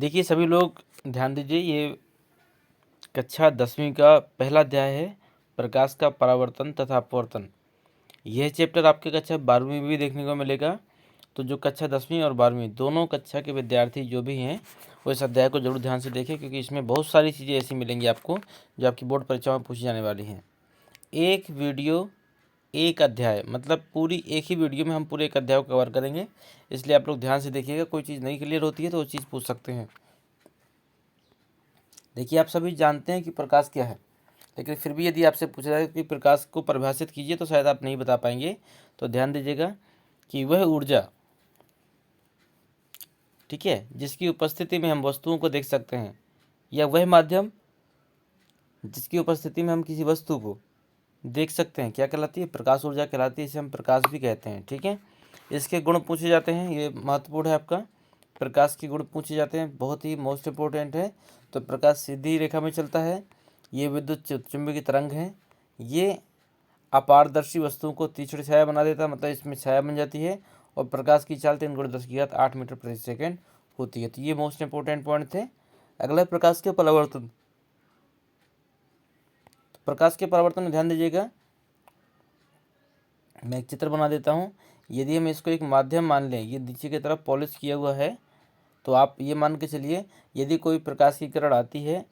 देखिए सभी लोग ध्यान दीजिए, ये कक्षा 10वीं का पहला अध्याय है, प्रकाश का परावर्तन तथा अपवर्तन। यह चैप्टर आपके कक्षा 12वीं में भी देखने को मिलेगा। तो जो कक्षा 10वीं और 12वीं दोनों कक्षा के विद्यार्थी जो भी हैं वो इस अध्याय को जरूर ध्यान से देखें, क्योंकि इसमें बहुत सारी चीज़ें ऐसी मिलेंगी आपको जो आपकी बोर्ड परीक्षाओं में पूछी जाने वाली हैं। एक वीडियो एक अध्याय, मतलब पूरी एक ही वीडियो में हम पूरे एक अध्याय को कवर करेंगे, इसलिए आप लोग ध्यान से देखिएगा। कोई चीज़ नहीं क्लियर होती है तो वो चीज़ पूछ सकते हैं। देखिए आप सभी जानते हैं कि प्रकाश क्या है, लेकिन फिर भी यदि आपसे पूछा जाए कि प्रकाश को परिभाषित कीजिए तो शायद आप नहीं बता पाएंगे। तो ध्यान दीजिएगा कि वह ऊर्जा, ठीक है, जिसकी उपस्थिति में हम वस्तुओं को देख सकते हैं, या वह माध्यम जिसकी उपस्थिति में हम किसी वस्तु को देख सकते हैं, क्या कहलाती है? प्रकाश ऊर्जा कहलाती है। इसे हम प्रकाश भी कहते हैं। ठीक है, इसके गुण पूछे जाते हैं, ये महत्वपूर्ण है आपका। प्रकाश के गुण पूछे जाते हैं, बहुत ही मोस्ट इम्पोर्टेंट है। तो प्रकाश सीधी रेखा में चलता है, ये विद्युत चुंबकीय तरंग है, ये अपारदर्शी वस्तुओं को तीक्ष्ण छाया बना देता है, मतलब इसमें छाया बन जाती है, और प्रकाश की चाल 10⁻⁸ मीटर प्रति सेकेंड होती है। तो ये मोस्ट इंपोर्टेंट पॉइंट थे। अगला प्रकाश के परावर्तन। तो प्रकाश के परावर्तन में ध्यान दीजिएगा, मैं एक चित्र बना देता हूँ। यदि हम इसको एक माध्यम मान लें, ये नीचे की तरफ पॉलिश किया हुआ है, तो आप ये मान के चलिए यदि कोई प्रकाश की किरण आती है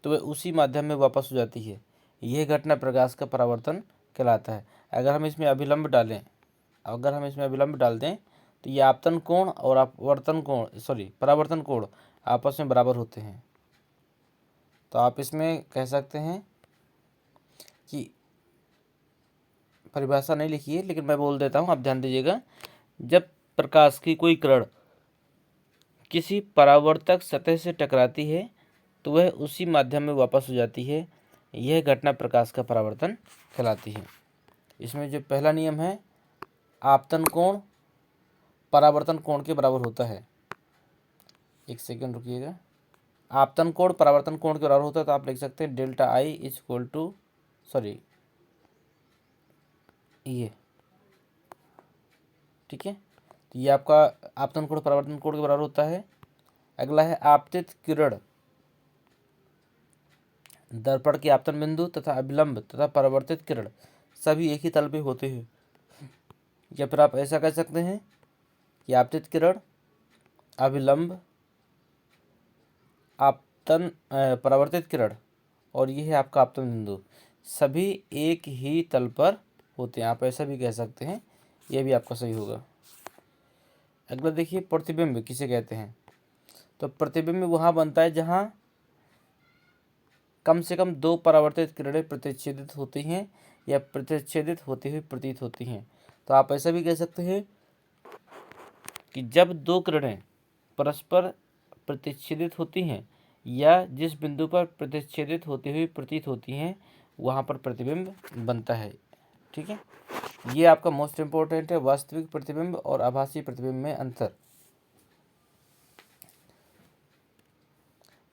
तो वह उसी माध्यम में वापस हो जाती है। यह घटना प्रकाश का परावर्तन कहलाता है। अगर हम इसमें अभिलंब डाल दें तो ये आपतन कोण और परावर्तन कोण आपस में बराबर होते हैं। तो आप इसमें कह सकते हैं कि परिभाषा नहीं लिखी है, लेकिन मैं बोल देता हूँ, आप ध्यान दीजिएगा। जब प्रकाश की कोई किरण किसी परावर्तक सतह से टकराती है तो वह उसी माध्यम में वापस हो जाती है। यह घटना प्रकाश का परावर्तन कहलाती है। इसमें जो पहला नियम है, आपतन कोण परावर्तन कोण के बराबर होता है। एक सेकंड रुकिएगा। आपतन कोण परावर्तन कोण के बराबर होता है, तो आप लिख सकते हैं delta I is equal to ये, ठीक है। तो ये आपका आपतन कोण परावर्तन कोण के बराबर होता है। अगला है आपतित किरण दर्पण के आपतन बिंदु तथा अभिलंब तथा परावर्तित किरण सभी एक ही तल पे होते हैं। या फिर आप ऐसा कह सकते हैं कि आपतित किरण, अभिलंब, आपतन परावर्तित किरण और ये है आपका आपतन बिंदु, सभी एक ही तल पर होते हैं। आप ऐसा भी कह सकते हैं, यह भी आपका सही होगा। अगला देखिए, प्रतिबिंब किसे कहते हैं? तो प्रतिबिंब वहाँ बनता है जहाँ कम से कम दो परावर्तित किरणें प्रतिच्छेदित होती हैं या प्रतिच्छेदित होती हुई प्रतीत होती हैं। तो आप ऐसा भी कह सकते हैं कि जब दो किरणें परस्पर प्रतिच्छेदित होती हैं या जिस बिंदु पर प्रतिच्छेदित होती हुई प्रतीत होती हैं वहाँ पर प्रतिबिंब बनता है। ठीक है, ये आपका मोस्ट इम्पोर्टेंट है, वास्तविक प्रतिबिंब और आभासी प्रतिबिंब में अंतर।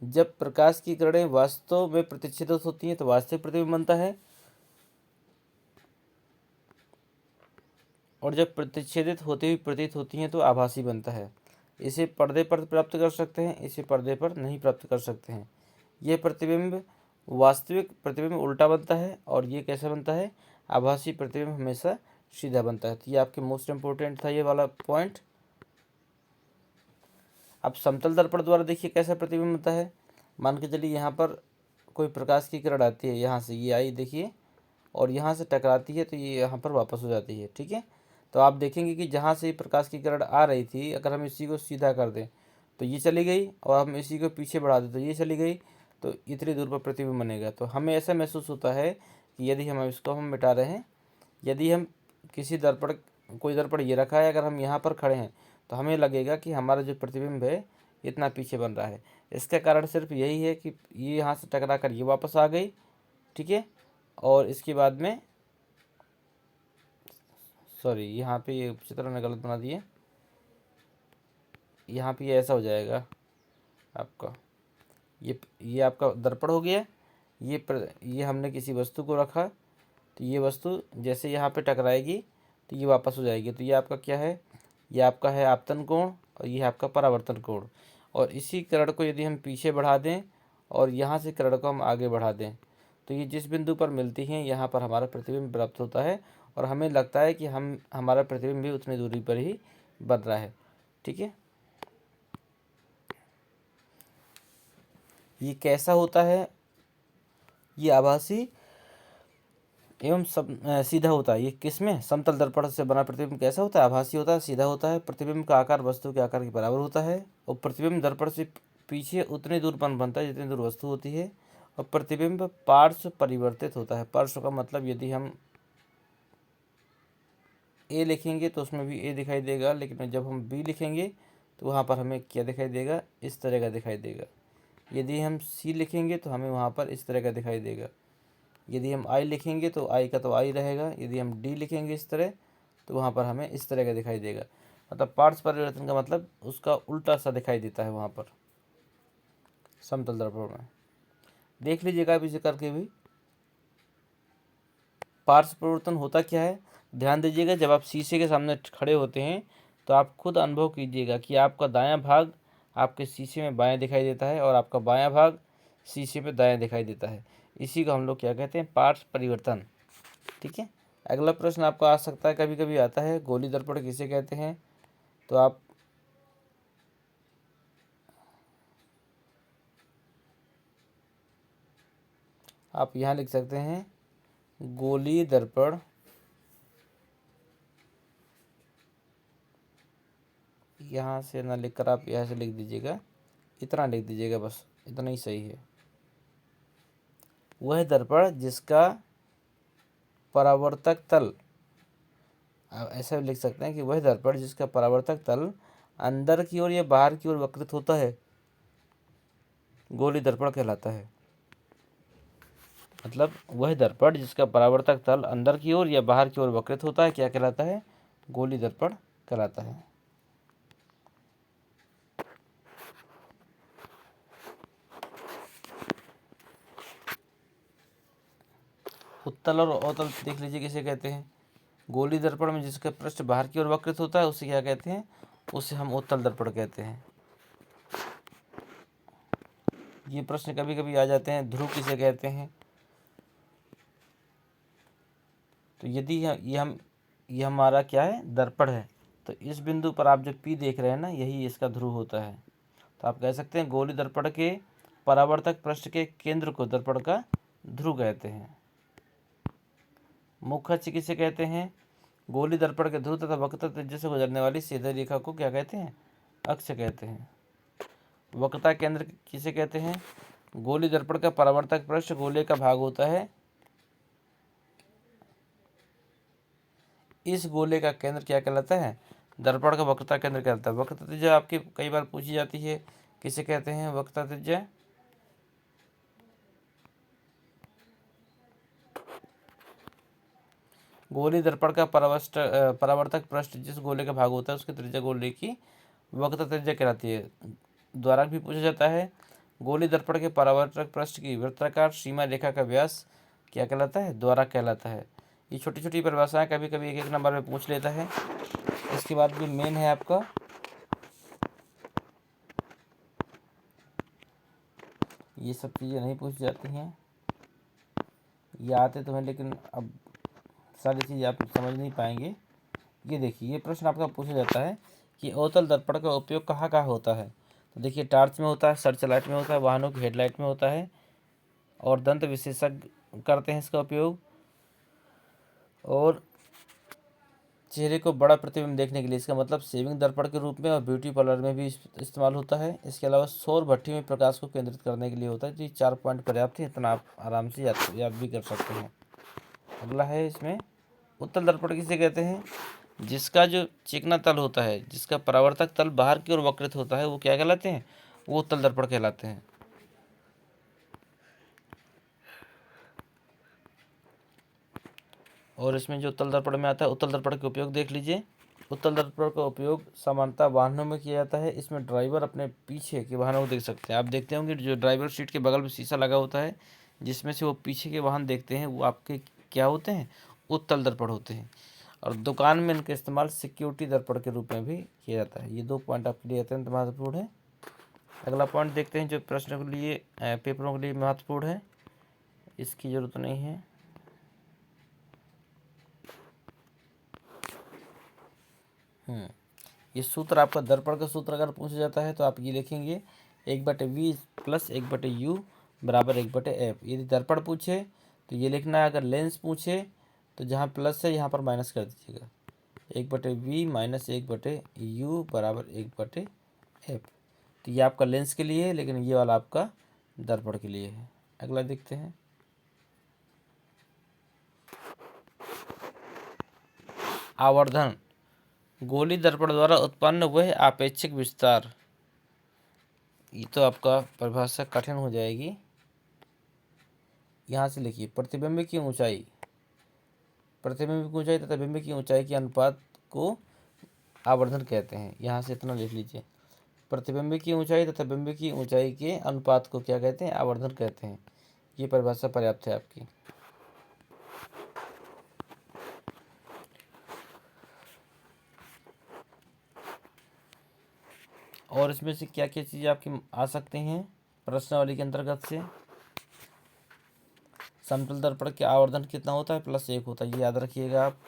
जब प्रकाश की किरणें वास्तव में प्रतिच्छेदित होती हैं तो वास्तविक प्रतिबिंब बनता है, और जब प्रतिच्छेदित होती हुई प्रतीत होती हैं तो आभासी बनता है। इसे पर्दे पर प्राप्त कर सकते हैं, इसे पर्दे पर नहीं प्राप्त कर सकते हैं। यह प्रतिबिंब वास्तविक प्रतिबिंब उल्टा बनता है, और ये कैसा बनता है? आभासी प्रतिबिंब हमेशा सीधा बनता है। तो ये आपके मोस्ट इम्पोर्टेंट था ये वाला पॉइंट। अब समतल दर्पण द्वारा देखिए कैसा प्रतिबिंब बनता है। मान के चलिए यहाँ पर कोई प्रकाश की किरण आती है, यहाँ से ये आई देखिए, और यहाँ से टकराती है तो ये यहाँ पर वापस हो जाती है। ठीक है, तो आप देखेंगे कि जहाँ से प्रकाश की किरण आ रही थी, अगर हम इसी को सीधा कर दें तो ये चली गई, और हम इसी को पीछे बढ़ा दें तो ये चली गई, तो इतनी दूर पर प्रतिबिंब बनेगा। तो हमें ऐसा महसूस होता है कि यदि हम इसको मिटा रहे हैं, यदि हम किसी दर्पण, कोई दर्पण ये रखा है, अगर हम यहाँ पर खड़े हैं तो हमें लगेगा कि हमारा जो प्रतिबिंब है इतना पीछे बन रहा है। इसका कारण सिर्फ यही है कि ये यहाँ से टकरा कर ये वापस आ गई, ठीक है, और इसके बाद में यहाँ पे ये चित्र ने गलत बना दिए, यहाँ पे ऐसा हो जाएगा आपका, ये आपका दर्पण हो गया। ये हमने किसी वस्तु को रखा, तो ये वस्तु जैसे यहाँ पे टकराएगी तो ये वापस हो जाएगी। तो ये आपका क्या है? ये आपका है आपतन कोण और ये है आपका परावर्तन कोण। और इसी कर्ण को यदि हम पीछे बढ़ा दें और यहाँ से कर्ण को हम आगे बढ़ा दें तो ये जिस बिंदु पर मिलती हैं यहाँ पर हमारा प्रतिबिंब प्राप्त होता है और हमें लगता है कि हमारा प्रतिबिंब भी उतनी दूरी पर ही बन रहा है। ठीक है, ये कैसा होता है? ये आभासी एवं सीधा होता है। ये किसमें? समतल दर्पण से बना प्रतिबिंब कैसा होता है? आभासी होता है, सीधा होता है। प्रतिबिंब का आकार वस्तु के आकार के बराबर होता है और प्रतिबिंब दर्पण से पीछे उतनी दूर पर बनता है जितनी दूर वस्तु होती है। और प्रतिबिंब पार्श्व परिवर्तित होता है। पार्श्व का मतलब यदि हम ए लिखेंगे तो उसमें भी ए दिखाई देगा, लेकिन जब हम बी लिखेंगे तो वहाँ पर हमें क्या दिखाई देगा? इस तरह का दिखाई देगा। यदि हम सी लिखेंगे तो हमें वहाँ पर इस तरह का दिखाई देगा। यदि हम आई लिखेंगे तो आई का तो आई रहेगा। यदि हम डी लिखेंगे इस तरह तो वहाँ पर हमें इस तरह का दिखाई देगा। मतलब पार्श्व परिवर्तन का मतलब उसका उल्टा सा दिखाई देता है वहाँ पर समतल दर्पण में। देख लीजिएगा आप इसे करके भी। पार्श्व परिवर्तन होता क्या है? ध्यान दीजिएगा, जब आप शीशे के सामने खड़े होते हैं तो आप खुद अनुभव कीजिएगा कि आपका दायां भाग आपके शीशे में बायां दिखाई देता है और आपका बायां भाग शीशे में दायां दिखाई देता है। इसी को हम लोग क्या कहते हैं? पार्श्व परिवर्तन। ठीक है, अगला प्रश्न आपको आ सकता है, कभी कभी आता है, गोली दर्पण किसे कहते हैं? तो आप यहाँ लिख सकते हैं गोली दर्पण यहाँ से ना लिखकर आप यहाँ से लिख दीजिएगा, इतना लिख दीजिएगा, बस इतना ही सही है। वह दर्पण जिसका परावर्तक तल, आप ऐसा लिख सकते हैं कि वह दर्पण जिसका परावर्तक तल अंदर की ओर या बाहर की ओर वक्रित होता है गोली दर्पण कहलाता है। मतलब वह दर्पण जिसका परावर्तक तल अंदर की ओर या बाहर की ओर वक्रित होता है क्या कहलाता है? गोली दर्पण कहलाता है। उत्तल और अवतल देख लीजिए किसे कहते हैं? गोली दर्पण में जिसका पृष्ठ बाहर की ओर वक्रित होता है उसे क्या कहते हैं? उसे हम उत्तल दर्पण कहते हैं। ये प्रश्न कभी कभी आ जाते हैं, ध्रुव किसे कहते हैं? तो यदि ये हमारा क्या है? दर्पण है। तो इस बिंदु पर आप जो P देख रहे हैं ना, यही इसका ध्रुव होता है। तो आप कह सकते हैं गोली दर्पण के परावर्तक पृष्ठ के केंद्र को दर्पण का ध्रुव कहते हैं। मुख्य अक्ष किसे कहते हैं? गोली दर्पण के ध्रुव तथा वक्रता त्रिज्या से गुजरने वाली सीधी रेखा को क्या कहते हैं? अक्ष कहते हैं। वक्रता केंद्र किसे कहते हैं? गोली दर्पण का परावर्तक पृष्ठ गोले का भाग होता है। इस गोले का केंद्र क्या कहलाता है? दर्पण का वक्रता केंद्र कहलाता है। वक्रता त्रिज्या आपकी कई बार पूछी जाती है, किसे कहते हैं? वक्रता त्रिज्या। गोली दर्पण का परावर्तक पृष्ठ जिस गोले का भाग होता है उसकी त्रिज्या गोले की वक्रता त्रिज्या कहलाती है। द्वारक भी पूछा जाता है। गोली दर्पण के परावर्तक पृष्ठ की वृत्ताकार सीमा रेखा का व्यास क्या कहलाता है? द्वारक कहलाता है। ये छोटी छोटी परिभाषाएं कभी कभी एक एक नंबर में पूछ लेता है। इसके बाद भी मेन है आपका ये सब चीज़ें नहीं पूछी जाती हैं, ये आते तो हैं लेकिन अब सारी चीज़ आप समझ नहीं पाएंगे। ये देखिए, ये प्रश्न आपका पूछा जाता है कि अवतल दर्पण का उपयोग कहाँ कहाँ होता है? तो देखिए, टार्च में होता है, सर्च लाइट में होता है, वाहनों की हेडलाइट में होता है और दंत विशेषज्ञ करते हैं इसका उपयोग। और चेहरे को बड़ा प्रतिबिंब देखने के लिए इसका मतलब शेविंग दर्पण के रूप में और ब्यूटी पार्लर में भी इस्तेमाल होता है। इसके अलावा सौर भट्ठी में प्रकाश को केंद्रित करने के लिए होता है। तो ये 4 पॉइंट पर्याप्त है, इतना आप आराम से याद भी कर सकते हैं। अगला है इसमें उत्तल दर्पण किसे कहते हैं? जिसका जो चिकना तल होता है, जिसका परावर्तक तल बाहर की ओर वक्रित होता है, वो क्या कहलाते हैं? वो उत्तल दर्पण कहलाते हैं। और इसमें जो उत्तल दर्पण में आता है, उत्तल दर्पण के उपयोग देख लीजिए। उत्तल दर्पण का उपयोग सामान्यतः वाहनों में किया जाता है। इसमें ड्राइवर अपने पीछे के वाहनों को देख सकते हैं। आप देखते होंगे जो ड्राइवर सीट के बगल में शीशा लगा होता है, जिसमें से वो पीछे के वाहन देखते हैं, वो आपके क्या होते हैं? उत्तल दर्पण होते हैं। और दुकान में इनका इस्तेमाल सिक्योरिटी दर्पण के रूप में भी किया जाता है। ये 2 पॉइंट आपके लिए अत्यंत महत्वपूर्ण है। अगला पॉइंट देखते हैं जो प्रश्नों के लिए पेपरों के लिए महत्वपूर्ण है, इसकी ज़रूरत नहीं है। ये सूत्र आपका दर्पण का सूत्र अगर पूछा जाता है तो आप ये लिखेंगे 1/v प्लस 1/u बराबर 1/f। यदि दर्पण पूछे तो ये लिखना है, अगर लेंस पूछे तो जहाँ प्लस है यहाँ पर माइनस कर दीजिएगा, 1/v माइनस 1/u बराबर 1/f। तो ये आपका लेंस के लिए है, लेकिन ये वाला आपका दर्पण के लिए है। अगला देखते हैं, आवर्धन गोली दर्पण द्वारा उत्पन्न वह आपेक्षिक विस्तार। ये तो आपका परिभाषा कठिन हो जाएगी। यहाँ से लिखिए, प्रतिबिंब की ऊंचाई, प्रतिबिंब की ऊंचाई तथा बिंब की ऊंचाई के अनुपात को आवर्धन कहते हैं। यहाँ से इतना लिख लीजिए, प्रतिबिंब की ऊंचाई तथा बिंब की ऊंचाई के अनुपात को क्या कहते हैं? आवर्धन कहते हैं। ये परिभाषा पर्याप्त है आपकी। और इसमें से क्या क्या चीज़ें आपकी आ सकती हैं प्रश्नावली के अंतर्गत से? समतल दर्पण के आवर्धन कितना होता है? +1 होता है, ये याद रखिएगा आप।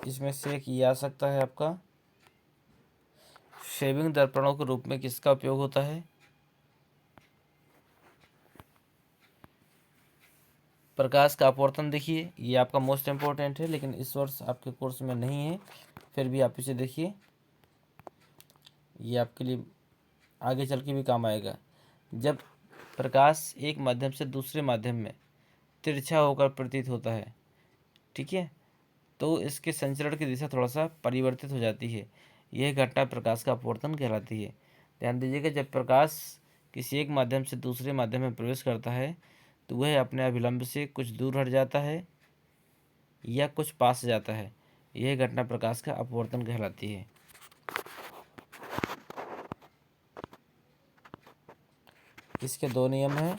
इसमें से एक ये आ सकता है आपका, शेविंग दर्पणों के रूप में किसका उपयोग होता है? प्रकाश का अपवर्तन। देखिए ये आपका मोस्ट इम्पोर्टेंट है, लेकिन इस वर्ष आपके कोर्स में नहीं है, फिर भी आप इसे देखिए, ये आपके लिए आगे चल के भी काम आएगा। जब प्रकाश एक माध्यम से दूसरे माध्यम में तिरछा होकर प्रतीत होता है, ठीक है, तो इसके संचरण की दिशा थोड़ा सा परिवर्तित हो जाती है। यह घटना प्रकाश का अपवर्तन कहलाती है। ध्यान दीजिएगा, जब प्रकाश किसी एक माध्यम से दूसरे माध्यम में प्रवेश करता है तो वह अपने अभिलंब से कुछ दूर हट जाता है या कुछ पास जाता है। यह घटना प्रकाश का अपवर्तन कहलाती है। इसके दो नियम हैं,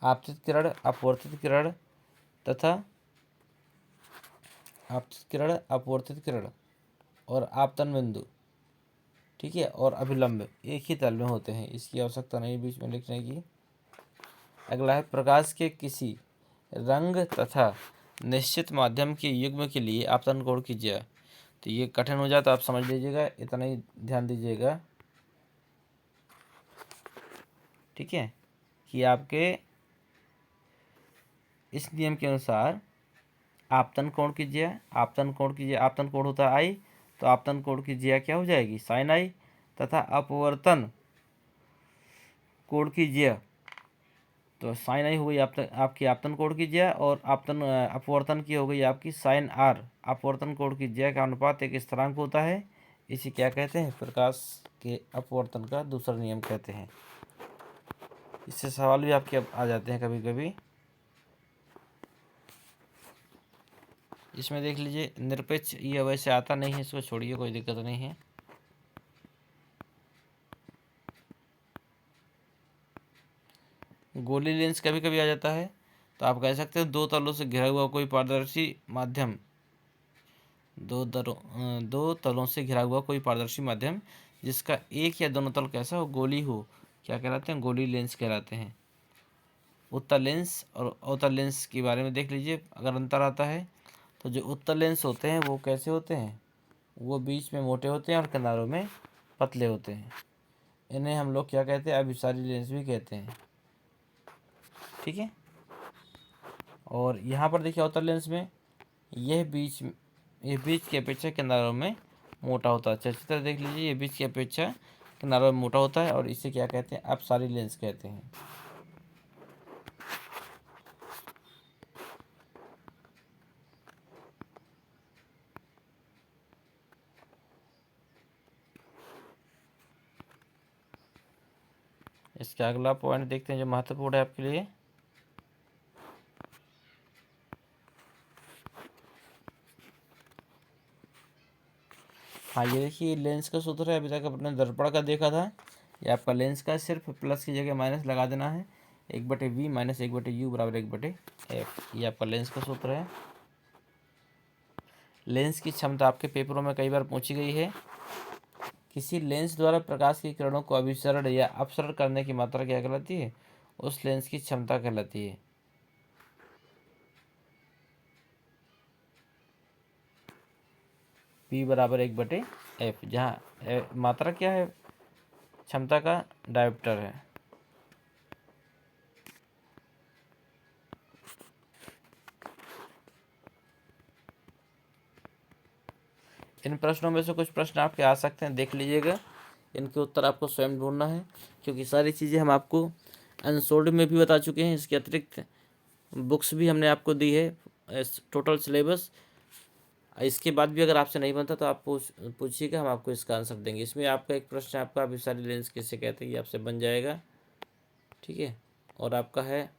आपतित किरण, अपवर्तित किरण तथा आपतित किरण, अपवर्तित किरण और आपतन बिंदु, ठीक है, और अभिलंब एक ही तल में होते हैं। इसकी आवश्यकता नहीं बीच में लिखने की। अगला है, प्रकाश के किसी रंग तथा निश्चित माध्यम के युग्म के लिए आपतन कोण कीजिए। तो ये कठिन हो जाए तो आप समझ लीजिएगा, इतना ही ध्यान दीजिएगा, ठीक है, कि आपके इस नियम के अनुसार आपतन कोण कीजिए, आपतन कोण कीजिए, आपतन कोण होता है आई, तो आपतन कोण की जिया क्या हो जाएगी? साइन आई, तथा अपवर्तन कोण की जिया, तो साइन आई हो गई आपकी आपतन कोण की जिया, और अपवर्तन की हो गई आपकी साइन आर। अपवर्तन कोण की जिया का अनुपात एक स्थिरांक होता है, इसे क्या कहते हैं? प्रकाश के अपवर्तन का दूसरा नियम कहते हैं। इससे सवाल भी आपके आ जाते हैं कभी कभी। इसमें देख लीजिए निरपेक्ष, ये वैसे आता नहीं है, इसको छोड़िए, कोई दिक्कत नहीं है। गोली लेंस कभी कभी आ जाता है, तो आप कह सकते हैं दो तलों से घिरा हुआ कोई पारदर्शी माध्यम, दो तलों से घिरा हुआ कोई पारदर्शी माध्यम जिसका एक या दोनों तल कैसा हो? गोली हो, क्या कहलाते हैं? गोली लेंस कहलाते हैं। उत्तल लेंस और अवतल लेंस के बारे में देख लीजिए, अगर अंतर आता है तो जो उत्तल लेंस होते हैं वो कैसे होते हैं? वो बीच में मोटे होते हैं और किनारों में पतले होते हैं। इन्हें हम लोग क्या कहते हैं? अभिसारी लेंस भी कहते हैं, ठीक है। और यहाँ पर देखिए अवतल लेंस में यह बीच की अपेक्षा किनारों में मोटा होता है। अच्छी तरह देख लीजिए, ये बीच की अपेक्षा किनारों में मोटा होता है और इसे क्या कहते हैं? अपसारी लेंस कहते हैं। इसका अगला पॉइंट देखते हैं जो महत्वपूर्ण है आपके लिए। हाँ, ये देखिए लेंस का सूत्र है, अभी तक अपने दर्पण का देखा था, ये आपका लेंस का सिर्फ प्लस की जगह माइनस लगा देना है। 1/v माइनस 1/u बराबर 1/f, ये आपका लेंस का सूत्र है। लेंस की क्षमता आपके पेपरों में कई बार पूछी गई है। किसी लेंस द्वारा प्रकाश की किरणों को अभिसरण या अपसरण करने की मात्रा क्या कहलाती है? उस लेंस की क्षमता कहलाती है। P बराबर 1/F, जहाँ मात्रा क्या है? क्षमता का डायोप्टर है। इन प्रश्नों में से कुछ प्रश्न आपके आ सकते हैं, देख लीजिएगा। इनके उत्तर आपको स्वयं ढूंढना है, क्योंकि सारी चीज़ें हम आपको अनसोल्ड में भी बता चुके हैं। इसके अतिरिक्त बुक्स भी हमने आपको दी है, टोटल सिलेबस। इसके बाद भी अगर आपसे नहीं बनता तो आप पूछिएगा, हम आपको इसका आंसर देंगे। इसमें आपका एक प्रश्न है, आपका अभिसारी लेंस किसे कहते हैं, ये आपसे बन जाएगा। ठीक है, और आपका है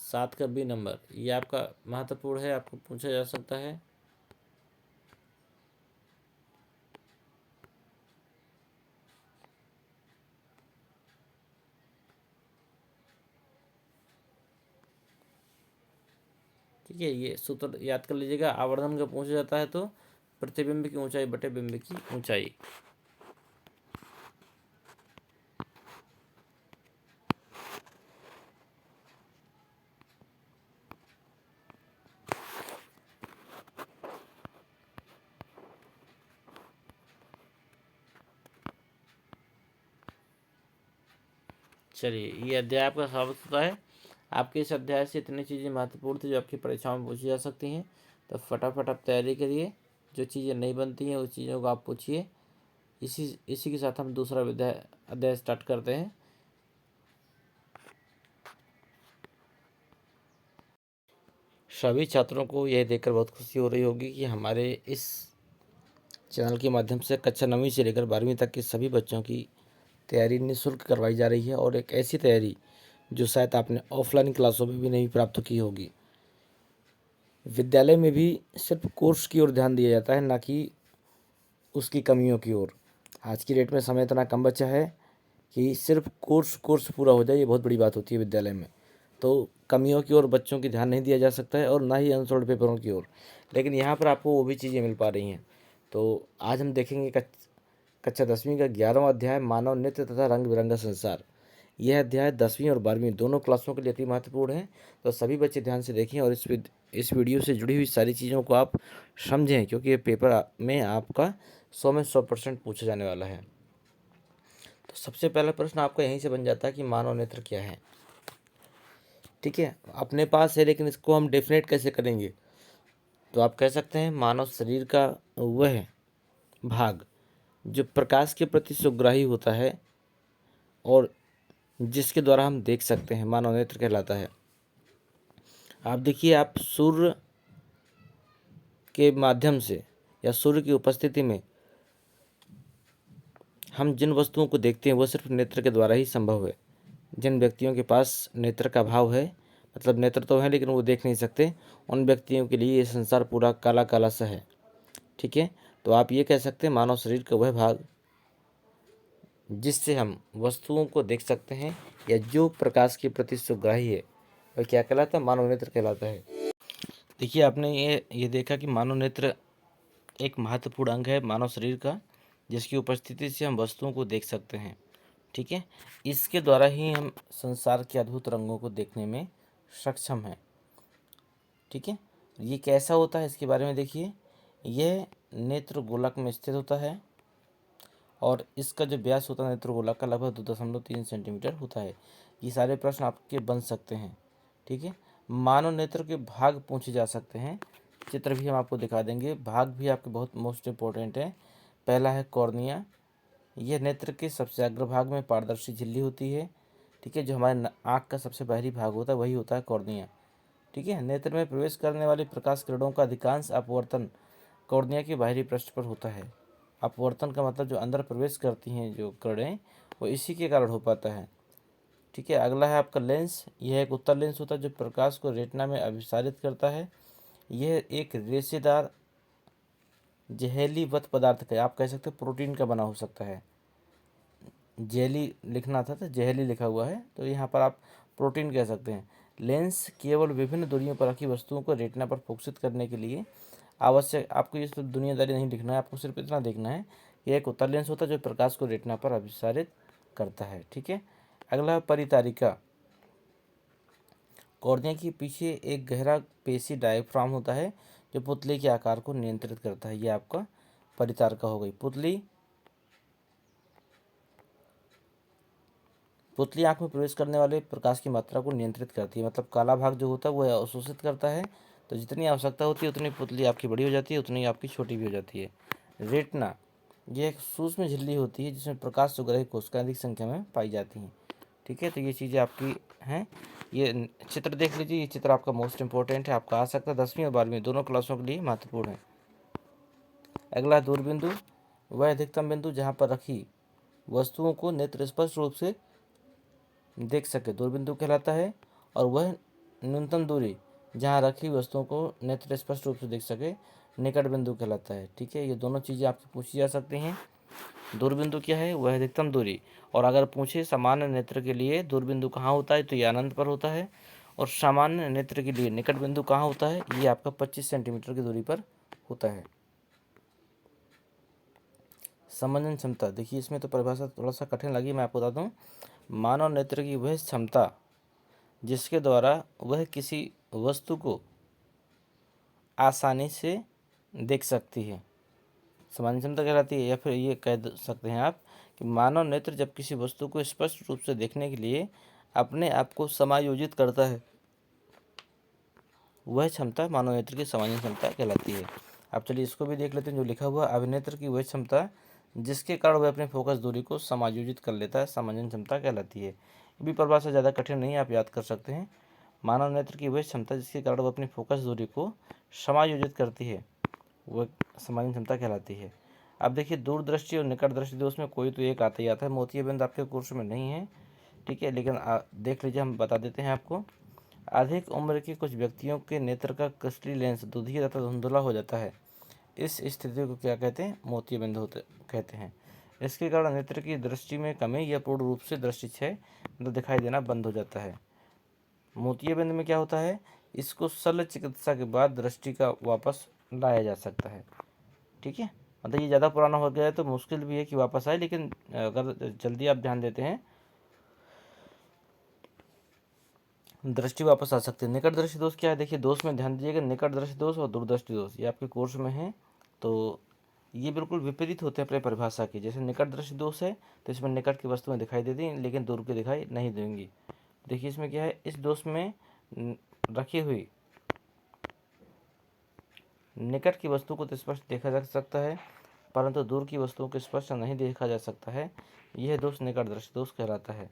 सात का बी नंबर, ये आपका महत्वपूर्ण है, आपको पूछा जा सकता है। ठीक है, ये सूत्र याद कर लीजिएगा। आवर्धन का पूछा जाता है तो प्रतिबिंब की ऊंचाई बटे बिंब की ऊंचाई। चलिए, ये अध्याय आपका समाप्त होता है। आपके इस अध्याय से इतनी चीज़ें महत्वपूर्ण थी जो आपकी परीक्षाओं में पूछी जा सकती हैं। तो फटाफट आप तैयारी करिए, जो चीज़ें नहीं बनती हैं उस चीज़ों को आप पूछिए। इसी के साथ हम दूसरा अध्याय स्टार्ट करते हैं। सभी छात्रों को यह देखकर बहुत खुशी हो रही होगी कि हमारे इस चैनल के माध्यम से कक्षा 9वीं से लेकर 12वीं तक के सभी बच्चों की तैयारी निःशुल्क करवाई जा रही है, और एक ऐसी तैयारी जो शायद आपने ऑफलाइन क्लासों में भी नहीं प्राप्त की होगी। विद्यालय में भी सिर्फ कोर्स की ओर ध्यान दिया जाता है, ना कि उसकी कमियों की ओर। आज की डेट में समय इतना कम बचा है कि सिर्फ कोर्स पूरा हो जाए, ये बहुत बड़ी बात होती है विद्यालय में। तो कमियों की ओर बच्चों की ध्यान नहीं दिया जा सकता है, और ना ही अनसोल्ड पेपरों की ओर। लेकिन यहाँ पर आपको वो भी चीज़ें मिल पा रही हैं। तो आज हम देखेंगे कक्षा 10वीं का 11वां अध्याय, मानव नृत्य तथा रंग बिरंगा संसार। यह अध्याय 10वीं और 12वीं दोनों क्लासों के लिए अति महत्वपूर्ण है। तो सभी बच्चे ध्यान से देखें और इस वीडियो से जुड़ी हुई सारी चीज़ों को आप समझें, क्योंकि ये पेपर में आपका 100 में 100% पूछा जाने वाला है। तो सबसे पहला प्रश्न आपका यहीं से बन जाता है कि मानव नेत्र क्या है। ठीक है, अपने पास है, लेकिन इसको हम डेफिनेट कैसे करेंगे? तो आप कह सकते हैं मानव शरीर का वह भाग जो प्रकाश के प्रति सुग्राही होता है और जिसके द्वारा हम देख सकते हैं, मानव नेत्र कहलाता है। आप देखिए, आप सूर्य के माध्यम से या सूर्य की उपस्थिति में हम जिन वस्तुओं को देखते हैं वो सिर्फ नेत्र के द्वारा ही संभव है। जिन व्यक्तियों के पास नेत्र का अभाव है, मतलब नेत्र तो है लेकिन वो देख नहीं सकते, उन व्यक्तियों के लिए ये संसार पूरा काला काला सा है। ठीक है, तो आप ये कह सकते हैं मानव शरीर का वह भाग जिससे हम वस्तुओं को देख सकते हैं या जो प्रकाश के प्रति सुग्राही है, वह क्या कहलाता है? मानव नेत्र कहलाता है। देखिए, आपने ये देखा कि मानव नेत्र एक महत्वपूर्ण अंग है मानव शरीर का, जिसकी उपस्थिति से हम वस्तुओं को देख सकते हैं। ठीक है, इसके द्वारा ही हम संसार के अद्भुत रंगों को देखने में सक्षम हैं। ठीक है, ये कैसा होता है इसके बारे में देखिए। यह नेत्र गोलक में स्थित होता है, और इसका जो व्यास होता है नेत्र गोलक का लगभग 2.3 सेंटीमीटर होता है। ये सारे प्रश्न आपके बन सकते हैं। ठीक है, मानव नेत्र के भाग पूछे जा सकते हैं, चित्र भी हम आपको दिखा देंगे। भाग भी आपके बहुत मोस्ट इम्पोर्टेंट है। पहला है कॉर्निया। यह नेत्र के सबसे अग्रभाग में पारदर्शी झिल्ली होती है। ठीक है, जो हमारे आँख का सबसे बाहरी भाग होता है वही होता है कॉर्निया। ठीक है, नेत्र में प्रवेश करने वाली प्रकाश किरणों का अधिकांश अपवर्तन कॉर्निया के बाहरी पृष्ठ पर होता है। अपवर्तन का मतलब जो अंदर प्रवेश करती हैं जो किरणें, वो इसी के कारण हो पाता है। ठीक है, अगला है आपका लेंस। यह एक उत्तल लेंस होता है जो प्रकाश को रेटिना में अभिसारित करता है। यह एक रेशेदार जहरीली वत पदार्थ का, आप कह सकते हैं प्रोटीन का बना हो सकता है, जेली लिखना था तो जेली लिखा हुआ है, तो यहाँ पर आप प्रोटीन कह सकते हैं। लेंस केवल विभिन्न दूरियों पर रखी वस्तुओं को रेटिना पर फोकसित करने के लिए आवश्यक, आपको ये सब दुनियादारी नहीं लिखना है, आपको सिर्फ इतना देखना है कि एक उत्तल लेंस होता है जो प्रकाश को रेटिना पर अभिसारित करता है। ठीक है, अगला परितारिका। कॉर्निया के पीछे एक गहरा पेशी डायफ्राम होता है जो पुतली के आकार को नियंत्रित करता है। ये आपका परितारिका हो गई। पुतली आँख में प्रवेश करने वाले प्रकाश की मात्रा को नियंत्रित करती है, मतलब काला भाग जो होता है वो अवशोषित करता है, तो जितनी आवश्यकता होती है उतनी पुतली आपकी बड़ी हो जाती है, उतनी आपकी छोटी भी हो जाती है। रेटिना, यह एक सूक्ष्म झिल्ली होती है जिसमें प्रकाश सुग्राही कोशिकाएं अधिक संख्या में पाई जाती हैं। ठीक है, तो ये चीज़ें आपकी हैं। ये चित्र देख लीजिए, ये चित्र आपका मोस्ट इंपॉर्टेंट है, आपका आ सकता है 10वीं और 12वीं दोनों क्लासों के लिए महत्वपूर्ण है। अगला दूरबिंदु, वह अधिकतम बिंदु जहाँ पर रखी वस्तुओं को नेत्र स्पष्ट रूप से देख सके, दूरबिंदु कहलाता है। और वह न्यूनतम दूरी जहाँ रखी वस्तुओं को नेत्र स्पष्ट रूप से देख सके, निकट बिंदु कहलाता है। ठीक है, ये दोनों चीज़ें आपसे पूछी जा सकती हैं। दूरबिंदु क्या है, वह अधिकतम दूरी, और अगर पूछे सामान्य नेत्र के लिए दूरबिंदु कहाँ होता है तो ये अनंत पर होता है, और सामान्य नेत्र के लिए निकट बिंदु कहाँ होता है, ये आपका 25 सेंटीमीटर की दूरी पर होता है। समंजन क्षमता, देखिए इसमें तो परिभाषा थोड़ा सा कठिन लगी, मैं आपको बता दूं। मानव नेत्र की वह क्षमता जिसके द्वारा वह किसी वस्तु को आसानी से देख सकती है, समंजन क्षमता कहलाती है। या फिर ये कह सकते हैं आप कि मानव नेत्र जब किसी वस्तु को स्पष्ट रूप से देखने के लिए अपने आप को समायोजित करता है, वह क्षमता मानव नेत्र की समंजन क्षमता कहलाती है। अब चलिए इसको भी देख लेते हैं, जो लिखा हुआ अभिनेत्र की वह क्षमता जिसके कारण वह अपने फोकस दूरी को समायोजित कर लेता है, समंजन क्षमता कहलाती है। ये भी परिभाषा ज़्यादा कठिन नहीं है, आप याद कर सकते हैं। मानव नेत्र की वह क्षमता जिसके कारण वह अपनी फोकस दूरी को समायोजित करती है, वह समंजन क्षमता कहलाती है। अब देखिए दूरदृष्टि और निकट दृष्टि दोष में कोई तो एक आता ही आता है, मोतियाबिंद आपके कोर्स में नहीं है। ठीक है, लेकिन देख लीजिए, हम बता देते हैं आपको। अधिक उम्र के कुछ व्यक्तियों के नेत्र का क्रिस्टलीय लेंस दुधिया तथा धुंधला हो जाता है। इस स्थिति को क्या कहते हैं, मोतियाबिंद होते कहते हैं। इसके कारण नेत्र की दृष्टि में कमी या पूर्ण रूप से दृष्टि क्षय दिखाई देना बंद हो जाता है। मोतियाबिंद में क्या होता है, इसको शल्य चिकित्सा के बाद दृष्टि का वापस लाया जा सकता है। ठीक है, मतलब ये ज़्यादा पुराना हो गया है तो मुश्किल भी है कि वापस आए, लेकिन अगर जल्दी आप ध्यान देते हैं दृष्टि वापस आ सकती है। निकट दृष्टि दोष क्या है, देखिए दोष में ध्यान दीजिएगा, निकट दृष्टि दोष और दूरदृष्टि दोष ये आपके कोर्स में है, तो ये बिल्कुल विपरीत होते हैं अपने परिभाषा की। जैसे निकट दृष्टि दोष है तो इसमें निकट की वस्तुएं दिखाई देती हैं लेकिन दूर की दिखाई नहीं देंगी। देखिए इसमें क्या है, इस दोष में रखी हुई निकट की वस्तु को तो स्पष्ट देखा जा सकता है परंतु दूर की वस्तुओं को स्पष्ट नहीं देखा जा सकता है, यह दोष निकट दृष्टि दोष कहलाता है।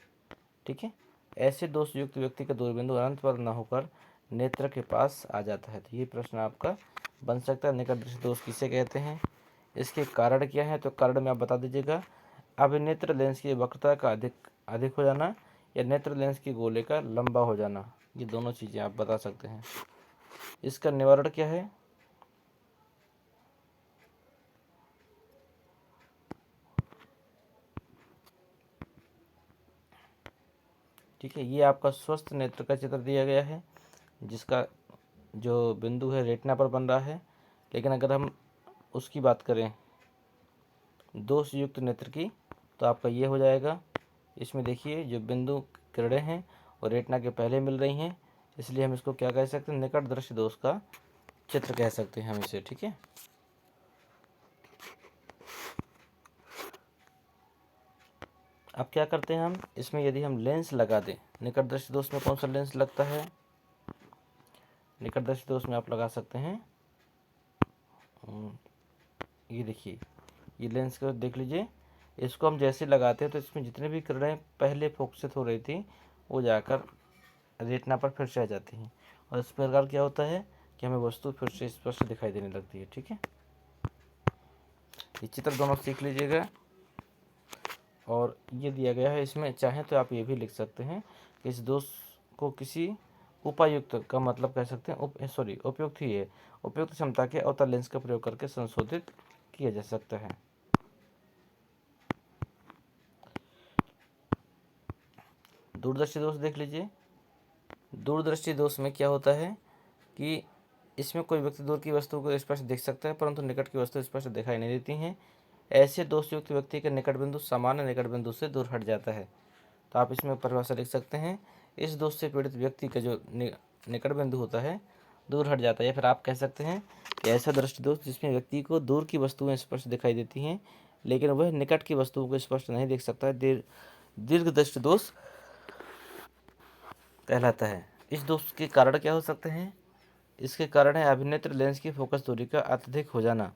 ठीक है, ऐसे दोष युक्त व्यक्ति का दूरबिंदु अनंत पर न होकर नेत्र के पास आ जाता है। तो ये प्रश्न आपका बन सकता है, निकट दृष्टि दोष किसे कहते हैं, इसके कारण क्या है, तो कारण में आप बता दीजिएगा। अभिनेत्र लेंस की वक्रता का अधिक हो जाना या नेत्र लेंस की गोले का लंबा हो जाना, ये दोनों चीज़ें आप बता सकते हैं। इसका निवारण क्या है, ठीक है, ये आपका स्वस्थ नेत्र का चित्र दिया गया है जिसका जो बिंदु है रेटिना पर बन रहा है। लेकिन अगर हम उसकी बात करें दोष युक्त नेत्र की तो आपका ये हो जाएगा। इसमें देखिए जो बिंदु किरणें हैं वो रेटिना के पहले मिल रही हैं, इसलिए हम इसको क्या कह सकते हैं, निकट दृष्टि दोष का चित्र कह सकते हैं हम इसे। ठीक है, अब क्या करते हैं हम इसमें, यदि हम लेंस लगा दें, निकट दृष्टि दोष में कौन सा लेंस लगता है, निकट दृष्टि दोष में आप लगा सकते हैं ये देखिए, ये लेंस को देख लीजिए, इसको हम जैसे लगाते हैं तो इसमें जितने भी किरणें पहले फोकसित हो रही थी वो जाकर रेटिना पर फिर से आ जाती हैं और इस प्रकार क्या होता है कि हमें वस्तु फिर से स्पष्ट दिखाई देने लगती है। ठीक है, ये चित्र दोनों सीख लीजिएगा। और ये दिया गया है, इसमें चाहें तो आप ये भी लिख सकते हैं कि इस दोष को किसी उपायुक्त का मतलब कह सकते हैं उपयुक्त ही है, उपयुक्त क्षमता के अवतल लेंस का प्रयोग करके संशोधित किया जा सकता है। दूरदर्शी दोष देख लीजिए। दूरदृष्टि दोष में क्या होता है कि इसमें कोई व्यक्ति दूर की वस्तु को स्पष्ट देख सकता है परंतु निकट की वस्तु स्पष्ट दिखाई नहीं देती हैं। ऐसे दोष युक्त व्यक्ति का निकट बिंदु सामान्य निकट बिंदु से दूर हट जाता है। तो आप इसमें परिभाषा लिख सकते हैं, इस दोष से पीड़ित व्यक्ति का जो निकट बिंदु होता है दूर हट जाता है। या फिर आप कह सकते हैं कि ऐसा दृष्टि दोष जिसमें व्यक्ति को दूर की वस्तुएं स्पष्ट दिखाई देती हैं लेकिन वह निकट की वस्तुओं को स्पष्ट नहीं देख सकता है, दीर्घ दृष्टि दोष कहलाता है। इस दोष के कारण क्या हो सकते हैं? इसके कारण है अभिनेत्र लेंस की फोकस दूरी का अत्यधिक हो जाना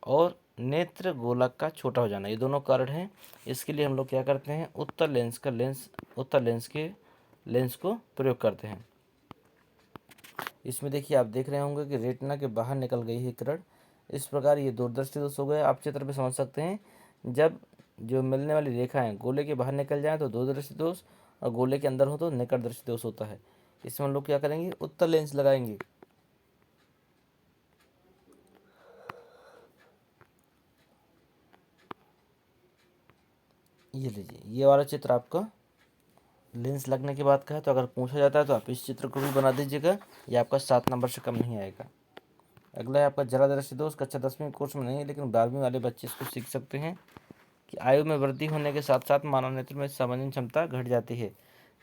और नेत्र गोलक का छोटा हो जाना, ये दोनों कारण हैं। इसके लिए हम लोग क्या करते हैं, उत्तल लेंस के लेंस को प्रयोग करते हैं। इसमें देखिए आप देख रहे होंगे कि रेटिना के बाहर निकल गई है किरण। इस प्रकार ये दूरदृष्टि दोष हो गए। आप चित्र में समझ सकते हैं, जब जो मिलने वाली रेखाएं गोले के बाहर निकल जाए तो दूरदृष्टि दोष और गोले के अंदर हो तो निकट दृष्टि दोष होता है। इसमें हम लोग क्या करेंगे, उत्तल लेंस लगाएंगे। ये लीजिए, ये वाला चित्र आपका लेंस लगने की बात का है। तो अगर पूछा जाता है तो आप इस चित्र को भी बना दीजिएगा, ये आपका 7 नंबर से कम नहीं आएगा। अगला है आपका जरा दृष्टि दोष। कक्षा 10वीं कोर्स में नहीं है लेकिन 12वीं वाले बच्चे इसको सीख सकते हैं कि आयु में वृद्धि होने के साथ साथ मानव नेत्र में समझने क्षमता घट जाती है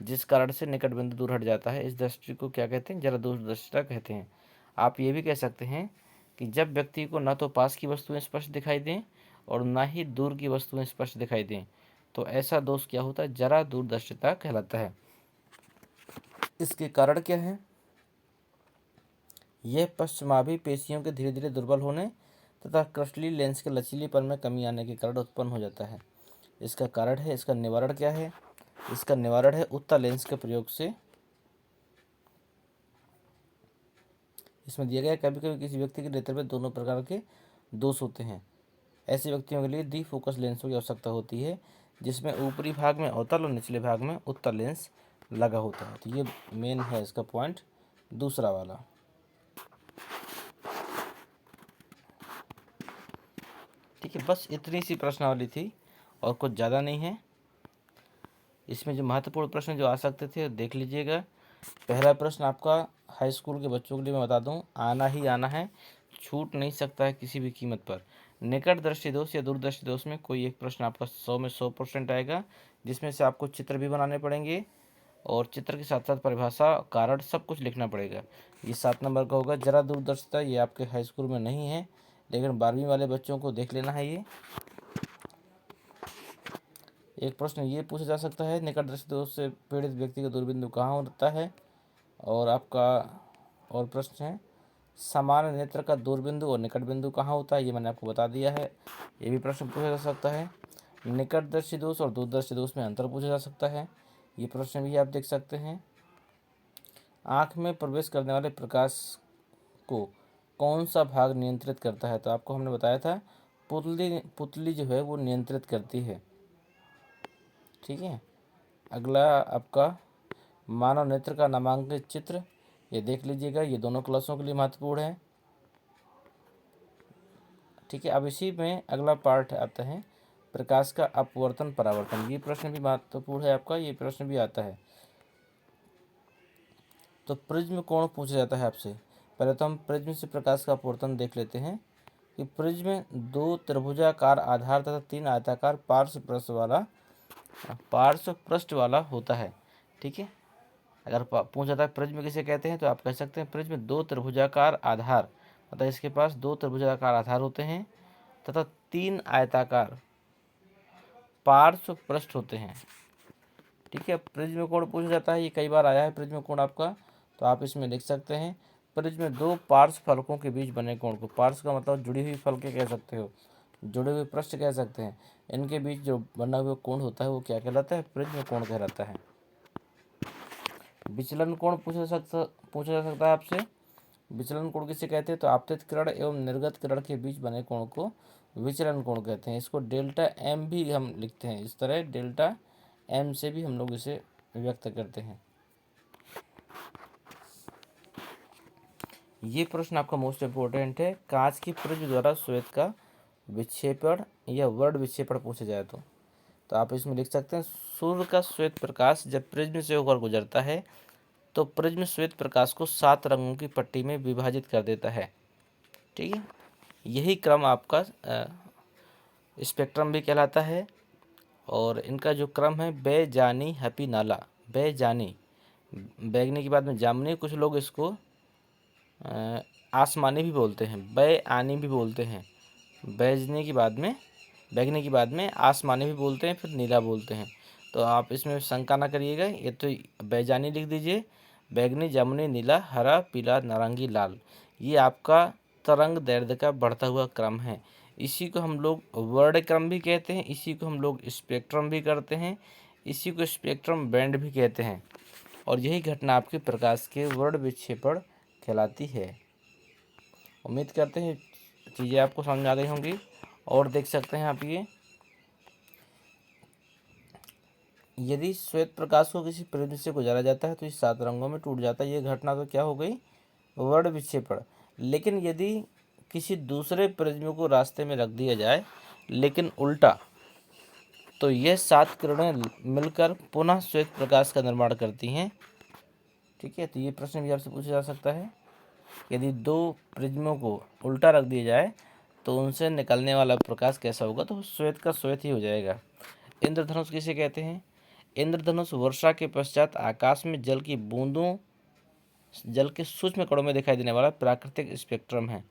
जिस कारण से निकट बिंदु दूर हट जाता है। इस दृष्टि को क्या कहते हैं, जरा दूरदर्शिता कहते हैं। आप ये भी कह सकते हैं कि जब व्यक्ति को न तो पास की वस्तुएं स्पष्ट दिखाई दें और न ही दूर की वस्तुएं स्पष्ट दिखाई दें तो ऐसा दोष क्या होता है, जरा दूरदर्शिता कहलाता है। इसके कारण क्या है, यह पश्चिमाभी पेशियों के धीरे धीरे दुर्बल होने तथा कृष्णली लेंस के लचीलेपन में कमी आने के कारण उत्पन्न हो जाता है। इसका कारण है, इसका निवारण क्या है, इसका निवारण है उत्तल लेंस के प्रयोग से। इसमें दिया गया कभी कभी किसी व्यक्ति के नेत्र में दोनों प्रकार के दोष होते हैं। ऐसे व्यक्तियों के लिए दी फोकस लेंसों की आवश्यकता होती है जिसमें ऊपरी भाग में अवतल और निचले भाग में उत्तल लेंस लगा होता है। तो ये मेन है इसका पॉइंट दूसरा वाला। ठीक है, बस इतनी सी प्रश्नावली थी और कुछ ज़्यादा नहीं है। इसमें जो महत्वपूर्ण प्रश्न जो आ सकते थे देख लीजिएगा। पहला प्रश्न आपका हाई स्कूल के बच्चों के लिए मैं बता दूं, आना ही आना है, छूट नहीं सकता है किसी भी कीमत पर। निकट दृष्टि दोष या दूरदृष्टि दोष में कोई एक प्रश्न आपका 100 में 100% आएगा जिसमें से आपको चित्र भी बनाने पड़ेंगे और चित्र के साथ साथ परिभाषा कारण सब कुछ लिखना पड़ेगा। ये 7 नंबर का होगा। जरा दूरदर्शिता ये आपके हाई स्कूल में नहीं है लेकिन 12वीं वाले बच्चों को देख लेना है। ये एक प्रश्न ये पूछा जा सकता है, निकट दृष्टि दोष से पीड़ित व्यक्ति का दूरबिंदु कहाँ होता है। और आपका और प्रश्न है, सामान्य नेत्र का दूरबिंदु और निकट बिंदु कहाँ होता है, ये मैंने आपको बता दिया है। ये भी प्रश्न पूछा जा सकता है। निकट दृष्टि दोष और दूरदर्शी दोष में अंतर पूछा जा सकता है, ये प्रश्न भी आप देख सकते हैं। आँख में प्रवेश करने वाले प्रकाश को कौन सा भाग नियंत्रित करता है, तो आपको हमने बताया था पुतली जो है वो नियंत्रित करती है। ठीक है, अगला आपका मानव नेत्र का नामांकित चित्र, ये देख लीजिएगा, ये दोनों क्लासों के लिए महत्वपूर्ण है। ठीक है, अब इसी में अगला पार्ट आता है प्रकाश का अपवर्तन परावर्तन। ये प्रश्न भी महत्वपूर्ण है आपका, ये प्रश्न भी आता है। तो प्रिज्म कोण पूछा जाता है आपसे। पहले तो हम प्रिज्म से प्रकाश का अपवर्तन देख लेते हैं कि प्रिज्म 2 त्रिभुजाकार आधार तथा 3 आयताकार पार्श्व पृष्ठ वाला होता है। ठीक है, अगर पूछा जाता है प्रिज्म किसे कहते हैं तो आप कह सकते हैं प्रिज्म 2 त्रिभुजाकार आधार, मतलब इसके पास 2 त्रिभुजाकार आधार होते हैं तथा 3 आयताकार पार्श्व पृष्ठ होते हैं। ठीक है, प्रिज्म कोण पूछा जाता है, ये कई बार आया है प्रिज्म कोण आपका, तो आप इसमें लिख सकते हैं प्रिज्म 2 पार्श्व फलकों के बीच बने कोण को, पार्श्व का मतलब जुड़ी हुई फलकें कह सकते हो, जुड़े हुए पृष्ठ कह सकते हैं, इनके बीच जो बना हुआ कोण होता है वो क्या कहलाता है, प्रिज्म कोण कहलाता है। विचलन कोण पूछा जा सकता है आपसे। विचलन कोण किसे कहते हैं, तो आपतित किरण एवं निर्गत किरण के बीच बने कोण को विचलन कोण कहते हैं। इसको डेल्टा एम भी हम लिखते हैं, इस तरह डेल्टा एम से भी हम लोग इसे व्यक्त करते हैं। ये प्रश्न आपका मोस्ट इम्पोर्टेंट है, कांच की प्रिज्म द्वारा श्वेत का विक्षेपण या वर्ड विक्षेपण पूछा जाए तो तो आप इसमें लिख सकते हैं सूर्य का श्वेत प्रकाश जब प्रिज्म से होकर गुजरता है तो प्रिज्म श्वेत प्रकाश को 7 रंगों की पट्टी में विभाजित कर देता है। ठीक है, यही क्रम आपका स्पेक्ट्रम भी कहलाता है। और इनका जो क्रम है बेजानी हपी नाला, बेजानी बैगनी के बाद में जामनी, कुछ लोग इसको आसमानी भी बोलते हैं, बे आनी भी बोलते हैं, बैजनी के बाद में बैगनी के बाद में आसमानी भी बोलते हैं, फिर नीला बोलते हैं। तो आप इसमें शंका ना करिएगा, ये तो बैजानी लिख दीजिए, बैगनी, जामुनी, नीला, हरा, पीला, नारंगी, लाल, ये आपका तरंग दैर्ध्य का बढ़ता हुआ क्रम है। इसी को हम लोग वर्ण क्रम भी कहते हैं, इसी को हम लोग स्पेक्ट्रम भी करते हैं, इसी को स्पेक्ट्रम बैंड भी कहते हैं। और यही घटना आपके प्रकाश के वर्ण विक्षेपण कहलाती है। उम्मीद करते हैं चीज़ें आपको समझ आ गई होंगी। और देख सकते हैं आप ये, यदि श्वेत प्रकाश को किसी प्रिज्म से गुजारा जाता है तो इस 7 रंगों में टूट जाता है। ये घटना तो क्या हो गई, वर्ण विक्षेपण। लेकिन यदि किसी दूसरे प्रिज्म को रास्ते में रख दिया जाए लेकिन उल्टा, तो यह 7 किरणें मिलकर पुनः श्वेत प्रकाश का निर्माण करती हैं। ठीक है, तो ये प्रश्न भी आपसे पूछा जा सकता है, यदि 2 प्रिज्मों को उल्टा रख दिया जाए तो उनसे निकलने वाला प्रकाश कैसा होगा, तो श्वेत का श्वेत ही हो जाएगा। इंद्रधनुष किसे कहते हैं? इंद्रधनुष वर्षा के पश्चात आकाश में जल की बूंदों, जल के सूक्ष्म कणों में दिखाई देने वाला प्राकृतिक स्पेक्ट्रम है।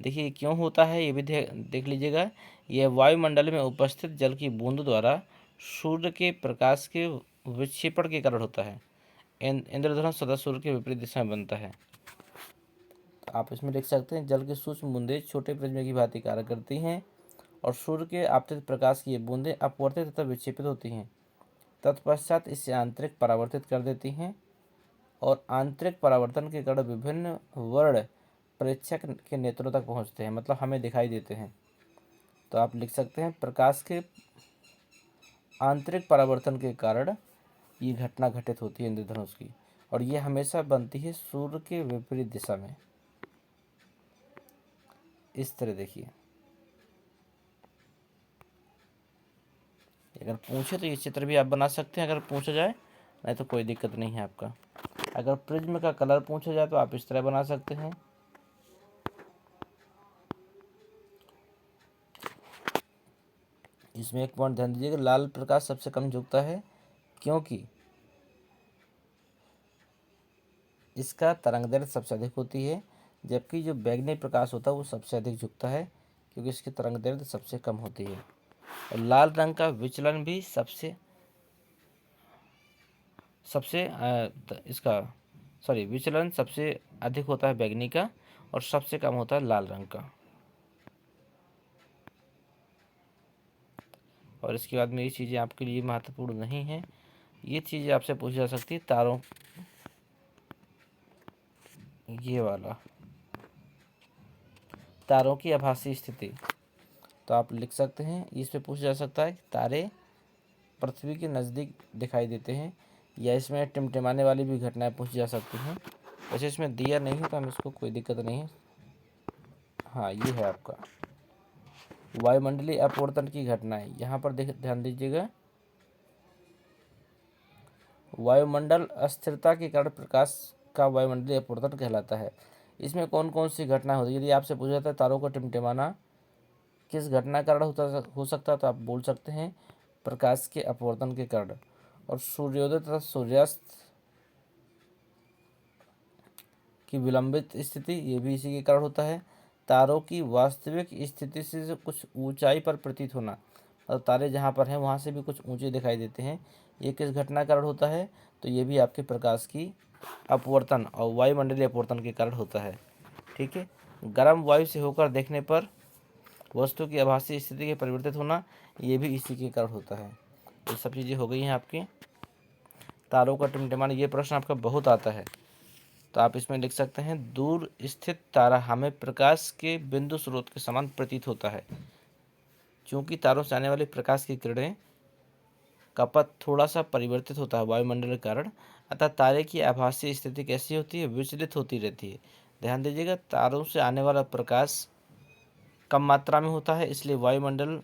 देखिए क्यों होता है ये भी देख लीजिएगा। यह वायुमंडल में उपस्थित जल की बूंदों द्वारा सूर्य के प्रकाश के विक्षेपण के कारण होता है। इंद्रधनुष सदा सूर्य के विपरीत दिशा में बनता है। तो आप इसमें लिख सकते हैं, जल की सूक्ष्म बूंदें छोटे प्रिज्म की भांति कार्य करती हैं और सूर्य के आपतित प्रकाश की ये बूंदें अपवर्तित तथा विक्षेपित होती हैं। तत्पश्चात इसे आंतरिक परावर्तित कर देती हैं और आंतरिक परावर्तन के कारण विभिन्न वर्ण प्रेक्षक के नेत्रों तक पहुंचते हैं, मतलब हमें दिखाई देते हैं। तो आप लिख सकते हैं, प्रकाश के आंतरिक परावर्तन के कारण ये घटना घटित होती है इंद्रधनुष की, और ये हमेशा बनती है सूर्य के विपरीत दिशा में। इस तरह देखिए, अगर पूछे तो ये चित्र भी आप बना सकते हैं, अगर पूछा जाए, नहीं तो कोई दिक्कत नहीं है आपका। अगर प्रिज्म का कलर पूछा जाए तो आप इस तरह बना सकते हैं। इसमें एक पॉइंट ध्यान दीजिएगा, लाल प्रकाश सबसे कम झुकता है क्योंकि इसका तरंगदैर्घ्य सबसे अधिक होती है, जबकि जो बैगनी प्रकाश होता है वो सबसे अधिक झुकता है क्योंकि इसकी तरंगदैर्घ्य सबसे कम होती है। और लाल रंग का विचलन भी विचलन सबसे अधिक होता है बैगनी का और सबसे कम होता है लाल रंग का। और इसके बाद में ये चीज़ें आपके लिए महत्वपूर्ण नहीं है, ये चीज़ें आपसे पूछी जा सकती है। तारों, ये वाला तारों की आभासी स्थिति, तो आप लिख सकते हैं, इस पे पूछा जा सकता है कि तारे पृथ्वी के नज़दीक दिखाई देते हैं, या इसमें टिमटिमाने वाली भी घटनाएं पूछी जा सकती हैं। वैसे इसमें दिया नहीं है तो हम इसको, कोई दिक्कत नहीं है। हाँ, ये है आपका वायुमंडलीय अपवर्तन की घटनाएं। यहाँ पर ध्यान दीजिएगा, वायुमंडल अस्थिरता के कारण प्रकाश का वायुमंडलीय अपवर्तन कहलाता है। इसमें कौन कौन सी घटना होती है? यदि आपसे पूछा जाता है तारों का टिमटिमाना किस घटना कारण हो सकता है, तो आप बोल सकते हैं प्रकाश के अपवर्तन के कारण। और सूर्योदय तथा सूर्यास्त की विलंबित स्थिति, ये भी इसी के कारण होता है। तारों की वास्तविक स्थिति से कुछ ऊंचाई पर प्रतीत होना, और तारे जहाँ पर हैं वहाँ से भी कुछ ऊंचे दिखाई देते हैं, ये किस घटना कारण होता है? तो ये भी आपके प्रकाश की अपवर्तन और वायुमंडलीय अपवर्तन के कारण होता है। ठीक है, गर्म वायु से होकर देखने पर वस्तु की आभासी स्थिति के परिवर्तित होना, ये भी इसी के कारण होता है। ये सब चीज़ें हो गई हैं आपकी। तारों का टिमटिमाना, ये प्रश्न आपका बहुत आता है, तो आप इसमें लिख सकते हैं, दूर स्थित तारा हमें प्रकाश के बिंदु स्रोत के समान प्रतीत होता है। चूँकि तारों से आने वाली प्रकाश की किरणें का पथ थोड़ा सा परिवर्तित होता है वायुमंडल के कारण, अतः तारे की आभासी स्थिति कैसी होती है? विचलित होती रहती है। ध्यान दीजिएगा, तारों से आने वाला प्रकाश कम मात्रा में होता है, इसलिए वायुमंडल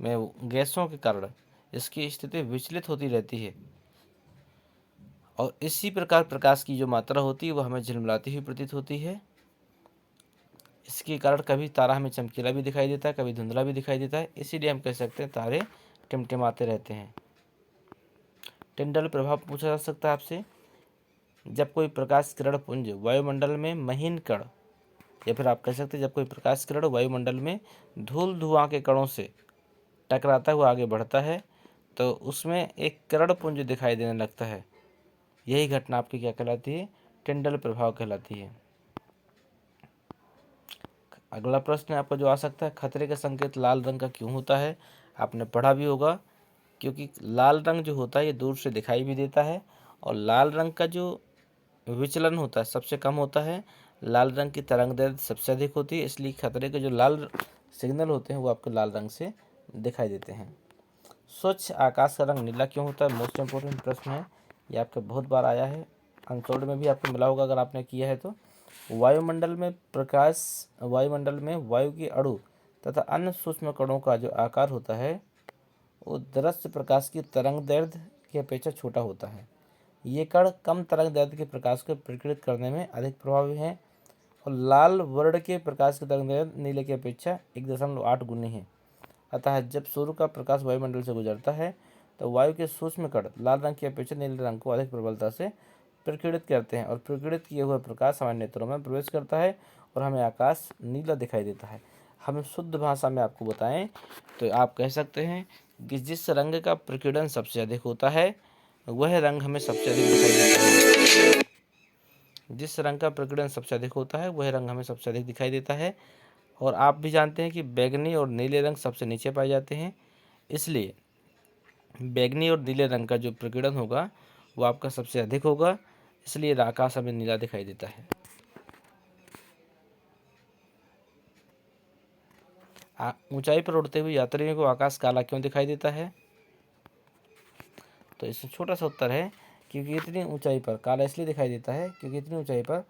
में गैसों के कारण इसकी स्थिति विचलित होती रहती है और इसी प्रकार प्रकाश की जो मात्रा होती है वह हमें झिलमिलाती हुई प्रतीत होती है। इसके कारण कभी तारा हमें चमकीला भी दिखाई देता है, कभी धुंधला भी दिखाई देता है, इसीलिए हम कह सकते हैं तारे टिमटिमाते रहते हैं। टिंडल प्रभाव पूछा जा सकता है आपसे। जब कोई प्रकाश किरण पुंज वायुमंडल में महीन कण, या फिर आप कह सकते हैं जब कोई प्रकाश किरण वायुमंडल में धूल धुआं के कणों से टकराता हुआ आगे बढ़ता है तो उसमें एक किरण पुंज दिखाई देने लगता है। यही घटना आपकी क्या कहलाती है? टिंडल प्रभाव कहलाती है। अगला प्रश्न आपका जो आ सकता है, खतरे का संकेत लाल रंग का क्यों होता है? आपने पढ़ा भी होगा, क्योंकि लाल रंग जो होता है ये दूर से दिखाई भी देता है और लाल रंग का जो विचलन होता है सबसे कम होता है, लाल रंग की तरंगदैर्घ्य सबसे अधिक होती है, इसलिए खतरे के जो लाल सिग्नल होते हैं वो आपको लाल रंग से दिखाई देते हैं। स्वच्छ आकाश का रंग नीला क्यों होता है? मोस्ट इम्पोर्टेंट प्रश्न है, ये आपके बहुत बार आया है, अनसोल्ड में भी आपको मिला होगा अगर आपने किया है तो। वायुमंडल में वायु के अणु तथा अन्य सूक्ष्म कणों का जो आकार होता है वो दृश्य प्रकाश की तरंगदैर्घ्य की अपेक्षा छोटा होता है। ये कण कम तरंगदैर्घ्य के प्रकाश को प्रकीर्णित करने में अधिक प्रभावी हैं और लाल वर्ण के प्रकाश की तरंगदैर्घ्य नीले की अपेक्षा 1.8 गुनी है। अतः जब सूर्य का प्रकाश वायुमंडल से गुजरता है तो वायु के सूक्ष्म कण लाल रंग की अपेक्षा नीले रंग को अधिक प्रबलता से प्रकीर्णित करते हैं और प्रकीर्णित किए हुए प्रकाश हमारे नेत्रों में प्रवेश करता है और हमें आकाश नीला दिखाई देता है। हम शुद्ध भाषा में आपको बताएं तो आप कह सकते हैं कि जिस रंग का प्रकीर्णन सबसे अधिक होता है वह रंग हमें सबसे अधिक दिखाई देता है। जिस रंग का प्रकीर्णन सबसे अधिक होता है वह रंग हमें सबसे अधिक दिखाई देता है। और आप भी जानते हैं कि बैंगनी और नीले रंग सबसे नीचे पाए जाते हैं, इसलिए बैंगनी और नीले रंग का जो प्रकीर्णन होगा वो आपका सबसे अधिक होगा, इसलिए आकाश हमें नीला दिखाई देता है। ऊंचाई पर उड़ते हुए यात्रियों को आकाश काला क्यों दिखाई देता है? तो इसमें छोटा सा उत्तर है, क्योंकि इतनी ऊंचाई पर काला इसलिए दिखाई देता है क्योंकि इतनी ऊंचाई पर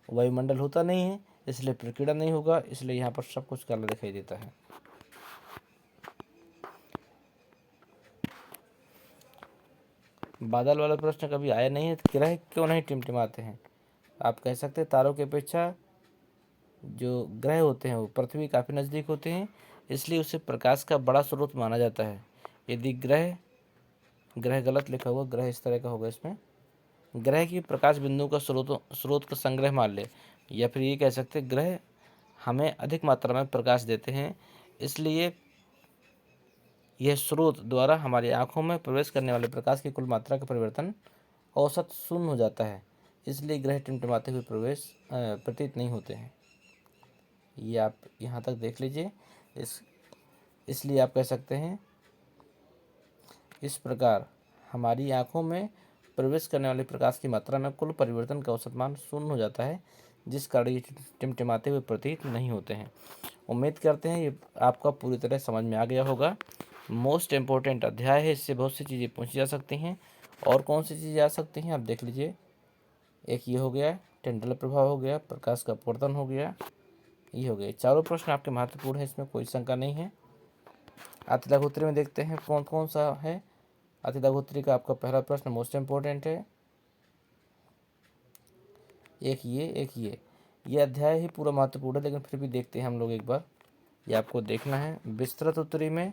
वायुमंडल होता नहीं है, इसलिए प्रकीर्णन नहीं होगा, इसलिए यहाँ पर सब कुछ काला दिखाई देता है। बादल वाला प्रश्न कभी आया नहीं है, तो ग्रह क्यों नहीं टिमटिमाते हैं? आप कह सकते हैं तारों की अपेक्षा जो ग्रह होते हैं वो पृथ्वी काफ़ी नज़दीक होते हैं, इसलिए उसे प्रकाश का बड़ा स्रोत माना जाता है। यदि ग्रह गलत लिखा हुआ, ग्रह इस तरह का होगा, इसमें ग्रह की प्रकाश बिंदु का स्रोत का संग्रह मान ले, या फिर ये कह सकते हैं ग्रह हमें अधिक मात्रा में प्रकाश देते हैं, इसलिए यह स्रोत द्वारा हमारी आँखों में प्रवेश करने वाले प्रकाश की कुल मात्रा का परिवर्तन औसत शून्य हो जाता है, इसलिए ग्रह टिमटिमाते हुए प्रतीत नहीं होते हैं। ये आप यहाँ तक देख लीजिए। इसलिए आप कह सकते हैं इस प्रकार हमारी आँखों में प्रवेश करने वाले प्रकाश की मात्रा में कुल परिवर्तन का औसत मान शून्य हो जाता है, जिस कारण ये टिमटिमाते हुए प्रतीत नहीं होते हैं। उम्मीद करते हैं ये आपका पूरी तरह समझ में आ गया होगा। मोस्ट इम्पोर्टेंट अध्याय है, इससे बहुत सी चीज़ें पूछी जा सकती हैं। और कौन सी चीज़ें आ सकती हैं आप देख लीजिए। एक ये हो गया, टिंडल प्रभाव हो गया, प्रकाश का अपवर्तन हो गया, ये हो गए। चारों प्रश्न आपके महत्वपूर्ण हैं, इसमें कोई शंका नहीं है। अतिलघुत्री में देखते हैं कौन कौन सा है। अतिलघुत्री का आपका पहला प्रश्न मोस्ट इम्पोर्टेंट है, एक ये अध्याय ही पूरा महत्वपूर्ण है, लेकिन फिर भी देखते हैं हम लोग एक बार। ये आपको देखना है। विस्तृत उत्तरी में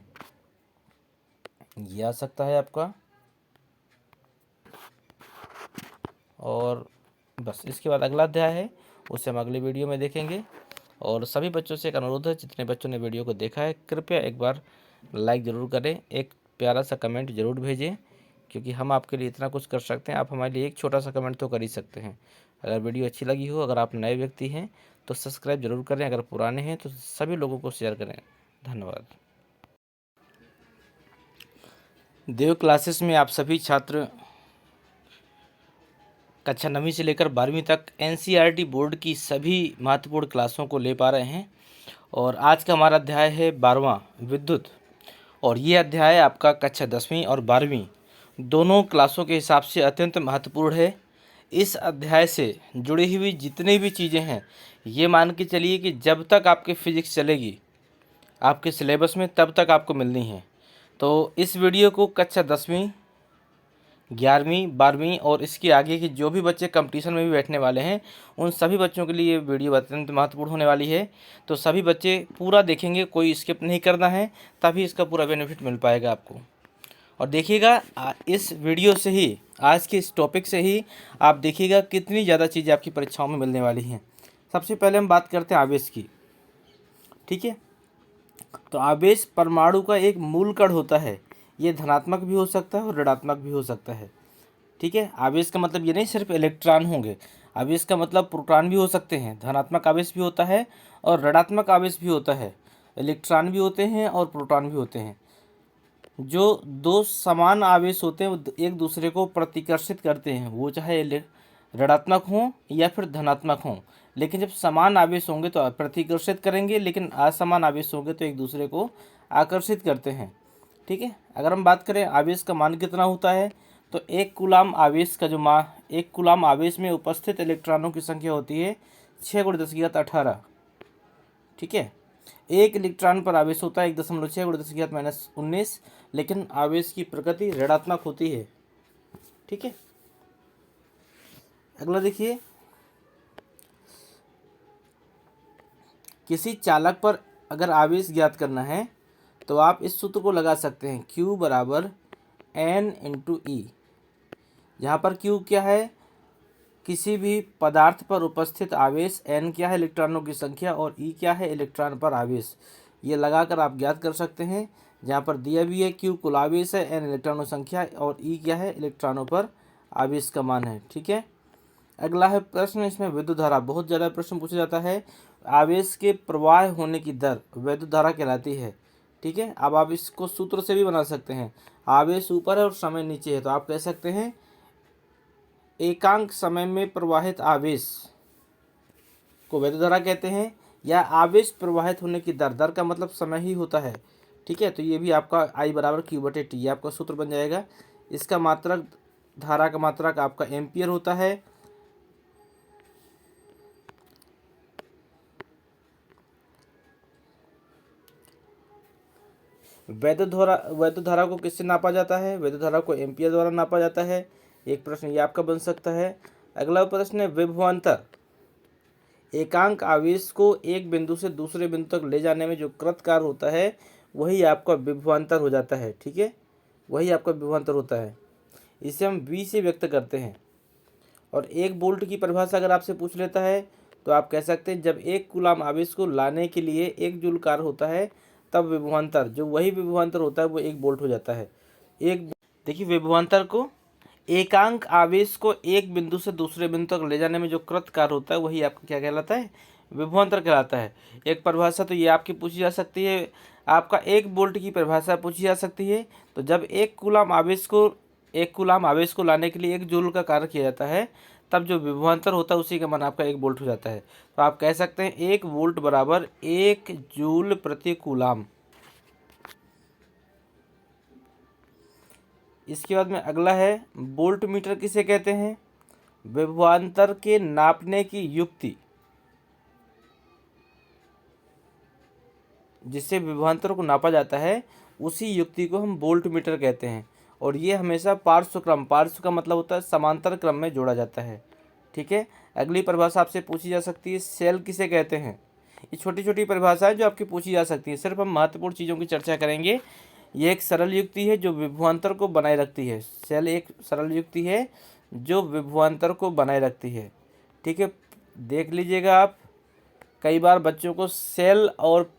ये आ सकता है आपका, और बस इसके बाद अगला अध्याय है, उसे हम अगले वीडियो में देखेंगे। और सभी बच्चों से एक अनुरोध है, जितने बच्चों ने वीडियो को देखा है कृपया एक बार लाइक ज़रूर करें, एक प्यारा सा कमेंट ज़रूर भेजें, क्योंकि हम आपके लिए इतना कुछ कर सकते हैं, आप हमारे लिए एक छोटा सा कमेंट तो कर ही सकते हैं। अगर वीडियो अच्छी लगी हो, अगर आप नए व्यक्ति हैं तो सब्सक्राइब जरूर करें, अगर पुराने हैं तो सभी लोगों को शेयर करें। धन्यवाद। देव क्लासेस में आप सभी छात्र कक्षा 9वीं से लेकर 12वीं तक NCERT बोर्ड की सभी महत्वपूर्ण क्लासों को ले पा रहे हैं। और आज का हमारा अध्याय है 12वां विद्युत, और ये अध्याय आपका कक्षा 10वीं और 12वीं दोनों क्लासों के हिसाब से अत्यंत महत्वपूर्ण है। इस अध्याय से जुड़ी हुई जितनी भी चीज़ें हैं ये मान के चलिए कि जब तक आपकी फ़िज़िक्स चलेगी आपके सिलेबस में तब तक आपको मिलनी है। तो इस वीडियो को कक्षा 10वीं 11वीं 12वीं और इसके आगे के जो भी बच्चे कंपटीशन में भी बैठने वाले हैं उन सभी बच्चों के लिए ये वीडियो अत्यंत महत्वपूर्ण होने वाली है। तो सभी बच्चे पूरा देखेंगे, कोई स्किप नहीं करना है, तभी इसका पूरा बेनिफिट मिल पाएगा आपको। और देखिएगा इस वीडियो से ही, आज के इस टॉपिक से ही आप देखिएगा कितनी ज़्यादा चीज़ें आपकी परीक्षाओं में मिलने वाली हैं। सबसे पहले हम बात करते हैं आवेश की। ठीक है, तो आवेश परमाणु का एक मूल कण होता है। ये धनात्मक भी हो सकता है और ऋणात्मक भी हो सकता है। ठीक है, आवेश का मतलब ये नहीं सिर्फ इलेक्ट्रॉन होंगे, आवेश का मतलब प्रोटॉन भी हो सकते हैं। धनात्मक आवेश भी होता है और ऋणात्मक आवेश भी होता है। इलेक्ट्रॉन भी होते हैं और प्रोटॉन भी होते हैं। जो दो समान आवेश होते हैं वो एक दूसरे को प्रतिकर्षित करते हैं, वो चाहे ऋणात्मक हों या फिर धनात्मक हों। लेकिन जब समान आवेश होंगे तो प्रतिकर्षित करेंगे, लेकिन असमान आवेश होंगे तो एक दूसरे को आकर्षित करते हैं। ठीक है, अगर हम बात करें आवेश का मान कितना होता है, तो एक कूलाम आवेश का जो मान, एक कूलाम आवेश में उपस्थित इलेक्ट्रॉनों की संख्या होती है 6×10⁸। ठीक है, एक इलेक्ट्रॉन पर आवेश होता है 1.6×10⁻⁻19, लेकिन आवेश की प्रकृति ऋणात्मक होती है। ठीक है, अगला देखिए, किसी चालक पर अगर आवेश ज्ञात करना है तो आप इस सूत्र को लगा सकते हैं, Q = N × E। यहाँ पर Q क्या है, किसी भी पदार्थ पर उपस्थित आवेश, N क्या है इलेक्ट्रॉनों की संख्या और E क्या है इलेक्ट्रॉन पर आवेश। ये लगाकर आप ज्ञात कर सकते हैं। जहाँ पर दिया भी है Q कुल आवेश है, N इलेक्ट्रॉनों संख्या और E क्या है इलेक्ट्रॉनों पर आवेश का मान है। ठीक है, अगला है प्रश्न, इसमें विद्युत धारा। बहुत ज़्यादा प्रश्न पूछा जाता है। आवेश के प्रवाह होने की दर विद्युत धारा कहलाती है। ठीक है, अब आप इसको सूत्र से भी बना सकते हैं। आवेश ऊपर है और समय नीचे है, तो आप कह सकते हैं एकांक समय में प्रवाहित आवेश को विद्युत धारा कहते हैं, या आवेश प्रवाहित होने की दर, दर का मतलब समय ही होता है। ठीक है, तो ये भी आपका I = Q/T, ये आपका सूत्र बन जाएगा। इसका मात्रक, धारा का मात्रक आपका एम्पियर होता है। वैद्युत धारा को किससे नापा जाता है? वैद्युत धारा को एम्पियर द्वारा नापा जाता है। एक प्रश्न ये आपका बन सकता है। अगला प्रश्न है विभवांतर। एकांक आवेश को एक बिंदु से दूसरे बिंदु तक ले जाने में जो कृत कार्य होता है वही आपका विभवांतर हो जाता है। ठीक है, वही आपका विभवांतर होता है। इसे हम V से व्यक्त करते हैं। और 1 वोल्ट की परिभाषा अगर आपसे पूछ लेता है तो आप कह सकते हैं जब 1 कूलाम आवेश को लाने के लिए 1 जूल कार्य होता है, तब विभवांतर, जो वही विभवांतर होता है वो 1 वोल्ट हो जाता है। देखिए, विभवांतर को, एकांक आवेश को एक बिंदु से दूसरे बिंदु तक ले जाने में जो कृत कार्य होता है वही आपका क्या कहलाता है? विभवांतर कहलाता है। एक परिभाषा तो ये आपकी पूछी जा सकती है। आपका 1 वोल्ट की परिभाषा पूछी जा सकती है। तो जब 1 कूलाम आवेश को लाने के लिए 1 जूल का कार्य किया जाता है, तब जो विभवांतर होता है उसी का मान आपका 1 वोल्ट हो जाता है। तो आप कह सकते हैं 1 वोल्ट = 1 जूल प्रति कूलाम। इसके बाद में अगला है वोल्ट मीटर किसे कहते हैं? विभवांतर के नापने की युक्ति, जिससे विभवांतर को नापा जाता है उसी युक्ति को हम वोल्ट मीटर कहते हैं। और ये हमेशा पार्श्व का मतलब होता है समांतर क्रम में जोड़ा जाता है। ठीक है, अगली परिभाषा आपसे पूछी जा सकती है, सेल किसे कहते हैं? ये छोटी छोटी परिभाषाएं जो आपकी पूछी जा सकती है। सिर्फ हम महत्वपूर्ण चीज़ों की चर्चा करेंगे। ये एक सरल युक्ति है जो विभवांतर को बनाए रखती है। सेल एक सरल युक्ति है जो विभवांतर को बनाए रखती है। ठीक है, देख लीजिएगा आप, कई बार बच्चों को सेल और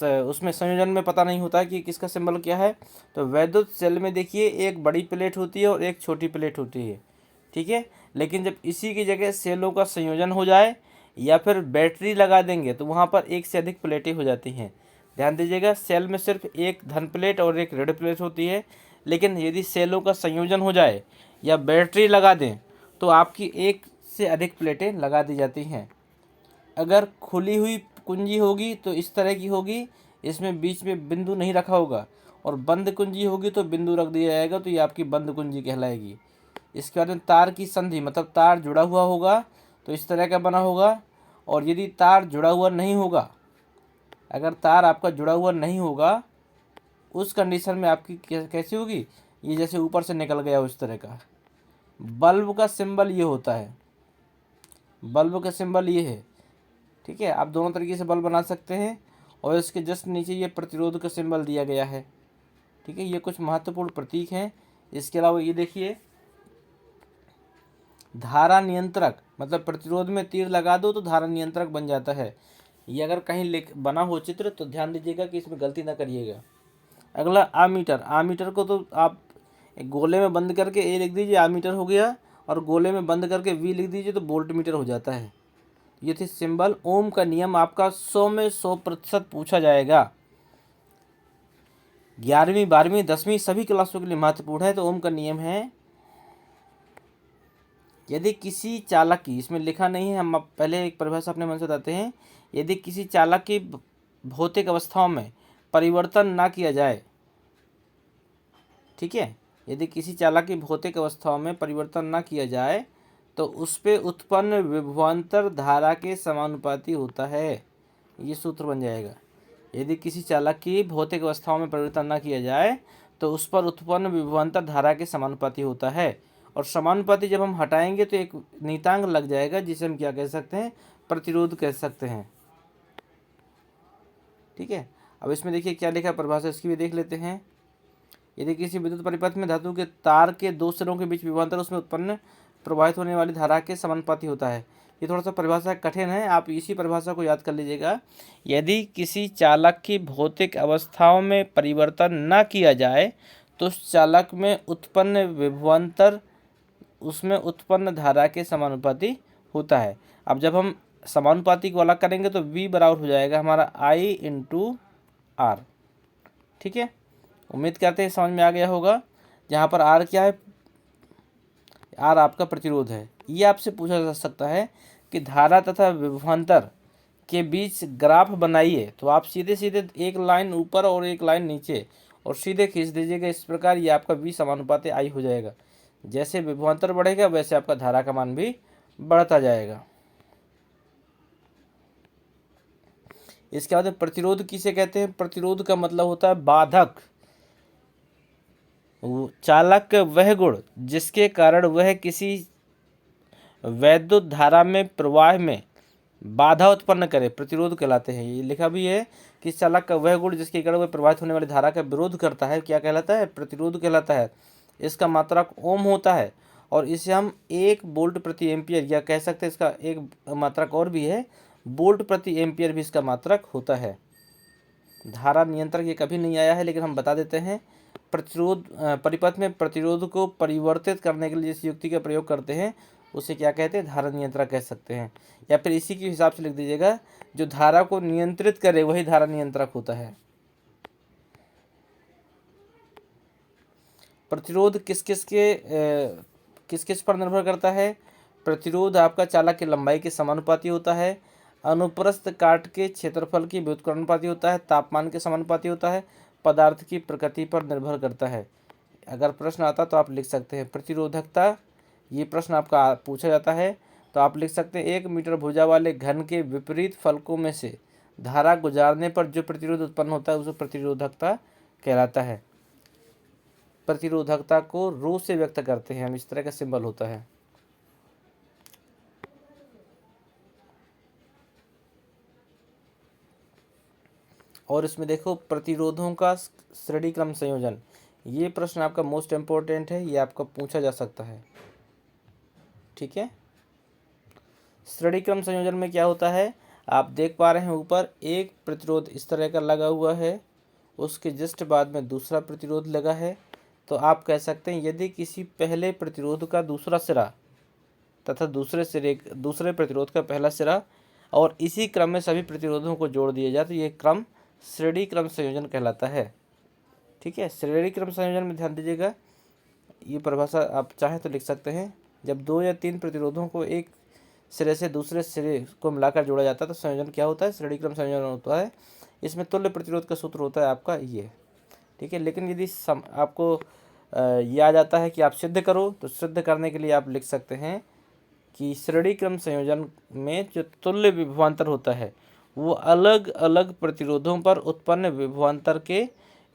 उसमें संयोजन में पता नहीं होता है कि किसका सिंबल क्या है। तो वैद्युत सेल में देखिए एक बड़ी प्लेट होती है और एक छोटी प्लेट होती है। ठीक है, लेकिन जब इसी की जगह सेलों का संयोजन हो जाए या फिर बैटरी लगा देंगे तो वहाँ पर एक से अधिक प्लेटें हो जाती हैं। ध्यान दीजिएगा, सेल में सिर्फ एक धन प्लेट और एक ऋण प्लेट होती है, लेकिन यदि सेलों का संयोजन हो जाए या बैटरी लगा दें तो आपकी एक से अधिक प्लेटें लगा दी जाती हैं। अगर खुली हुई कुंजी होगी तो इस तरह की होगी, इसमें बीच में बिंदु नहीं रखा होगा, और बंद कुंजी होगी तो बिंदु रख दिया जाएगा, तो ये आपकी बंद कुंजी कहलाएगी। इसके बाद में तार की संधि, मतलब तार जुड़ा हुआ होगा तो इस तरह का बना होगा। और यदि तार जुड़ा हुआ नहीं होगा, अगर तार आपका जुड़ा हुआ नहीं होगा उस कंडीशन में आपकी कैसी होगी, ये जैसे ऊपर से निकल गया उस तरह का। बल्ब का सिंबल ये होता है, बल्ब का सिंबल ये है। ठीक है, आप दोनों तरीके से बल्ब बना सकते हैं। और इसके जस्ट नीचे ये प्रतिरोध का सिंबल दिया गया है। ठीक है, ये कुछ महत्वपूर्ण प्रतीक हैं। इसके अलावा ये देखिए, धारा नियंत्रक, मतलब प्रतिरोध में तीर लगा दो तो धारा नियंत्रक बन जाता है। ये अगर कहीं बना हो चित्र तो ध्यान दीजिएगा कि इसमें गलती ना करिएगा। अगला आमीटर। आमीटर को तो आप एक गोले में बंद करके ए लिख दीजिए, आमीटर हो गया, और गोले में बंद करके वी लिख दीजिए तो वोल्ट मीटर हो जाता है। ये थी सिंबल। ओम का नियम आपका 100 में 100% पूछा जाएगा। 11वीं 12वीं 10वीं सभी क्लासों के लिए महत्वपूर्ण है। तो ओम का नियम है, यदि किसी चालक की, इसमें लिखा नहीं है, हम पहले एक परिभाषा अपने मन से बताते हैं। यदि किसी चालक की भौतिक अवस्थाओं में परिवर्तन ना किया जाए, ठीक है, यदि किसी चालक की भौतिक अवस्थाओं में परिवर्तन ना किया जाए तो उस पे उत्पन्न विभवांतर धारा के समानुपाती होता है। ये सूत्र बन जाएगा। यदि किसी चालक की भौतिक अवस्थाओं में परिवर्तन ना किया जाए तो उस पर उत्पन्न विभवांतर धारा के समानुपाती होता है। और समानुपाती जब हम हटाएंगे तो एक नियतांक लग जाएगा, जिसे हम क्या कह सकते हैं, प्रतिरोध कह सकते हैं। ठीक है, अब इसमें देखिए क्या लिखा है परिभाषा, इसकी भी देख लेते हैं। यदि किसी विद्युत परिपथ में धातु के तार के दो सिरों के बीच विभवांतर उसमें उत्पन्न प्रवाहित होने वाली धारा के समानुपाती होता है। ये थोड़ा सा परिभाषा कठिन है, आप इसी परिभाषा को याद कर लीजिएगा। यदि किसी चालक की भौतिक अवस्थाओं में परिवर्तन न किया जाए तो उस चालक में उत्पन्न विभवांतर उसमें उत्पन्न धारा के समानुपाती होता है। अब जब हम समानुपाती को अलग करेंगे तो V बराबर हो जाएगा हमारा I × R। ठीक है, उम्मीद करते हैं समझ में आ गया होगा। जहाँ पर R क्या है, R आपका प्रतिरोध है। ये आपसे पूछा जा सकता है कि धारा तथा विभवांतर के बीच ग्राफ बनाइए, तो आप सीधे सीधे एक लाइन ऊपर और एक लाइन नीचे और सीधे खींच दीजिएगा। इस प्रकार ये आपका V समानुपाती I हो जाएगा। जैसे विभवांतर बढ़ेगा वैसे आपका धारा का मान भी बढ़ता जाएगा। इसके बाद प्रतिरोध किसे कहते हैं? प्रतिरोध का मतलब होता है बाधक। चालक वह गुण जिसके कारण वह किसी वैद्युत धारा में प्रवाह में बाधा उत्पन्न करे, प्रतिरोध कहलाते हैं। ये लिखा भी है कि चालक का वह गुण जिसके कारण वह प्रवाहित होने वाली धारा का विरोध करता है, क्या कहलाता है? प्रतिरोध कहलाता है। इसका मात्रक ओम होता है और इसे हम 1 वोल्ट प्रति एम्पियर, या कह सकते हैं इसका एक मात्रक और भी है, वोल्ट प्रति एम्पियर भी इसका मात्रक होता है। धारा नियंत्रक ये कभी नहीं आया है, लेकिन हम बता देते हैं। प्रतिरोध परिपथ में प्रतिरोध को परिवर्तित करने के लिए जिस युक्ति का प्रयोग करते हैं उसे क्या कहते हैं? धारा नियंत्रक कह सकते हैं। या फिर इसी के हिसाब से लिख दीजिएगा, जो धारा को नियंत्रित करे वही धारा नियंत्रक होता है। प्रतिरोध किस किस पर निर्भर करता है? प्रतिरोध आपका चालक की लंबाई के समानुपाती होता है, अनुप्रस्थ काट के क्षेत्रफल की व्युत्क्रमानुपाती होता है, तापमान के समानुपाती होता है, पदार्थ की प्रकृति पर निर्भर करता है। अगर प्रश्न आता तो आप लिख सकते हैं प्रतिरोधकता। ये प्रश्न आपका पूछा जाता है तो आप लिख सकते हैं 1 मीटर भुजा वाले घन के विपरीत फलकों में से धारा गुजारने पर जो प्रतिरोध उत्पन्न होता है उसे प्रतिरोधकता कहलाता है। प्रतिरोधकता को रो से व्यक्त करते हैं हम, इस तरह का सिंबल होता है। और इसमें देखो प्रतिरोधों का श्रेणी क्रम संयोजन, ये प्रश्न आपका मोस्ट इम्पोर्टेंट है, ये आपका पूछा जा सकता है। ठीक है, श्रेणी क्रम संयोजन में क्या होता है, आप देख पा रहे हैं ऊपर एक प्रतिरोध इस तरह का लगा हुआ है, उसके जस्ट बाद में दूसरा प्रतिरोध लगा है। तो आप कह सकते हैं यदि किसी पहले प्रतिरोध का दूसरा सिरा तथा दूसरे प्रतिरोध का पहला सिरा और इसी क्रम में सभी प्रतिरोधों को जोड़ दिया जाए तो ये क्रम श्रेणी क्रम संयोजन कहलाता है। ठीक है, श्रेणी क्रम संयोजन में ध्यान दीजिएगा, ये परिभाषा आप चाहें तो लिख सकते हैं। जब 2 या 3 प्रतिरोधों को एक सिरे से दूसरे सिरे को मिलाकर जोड़ा जाता है तो संयोजन क्या होता है? श्रेणी क्रम संयोजन होता है। इसमें तुल्य प्रतिरोध का सूत्र होता है आपका ये। ठीक है, लेकिन यदि आपको ये आ जाता है कि आप सिद्ध करो, तो सिद्ध करने के लिए आप लिख सकते हैं कि श्रेणी क्रम संयोजन में जो तुल्य विभवांतर होता है वो अलग अलग प्रतिरोधों पर उत्पन्न विभवांतर के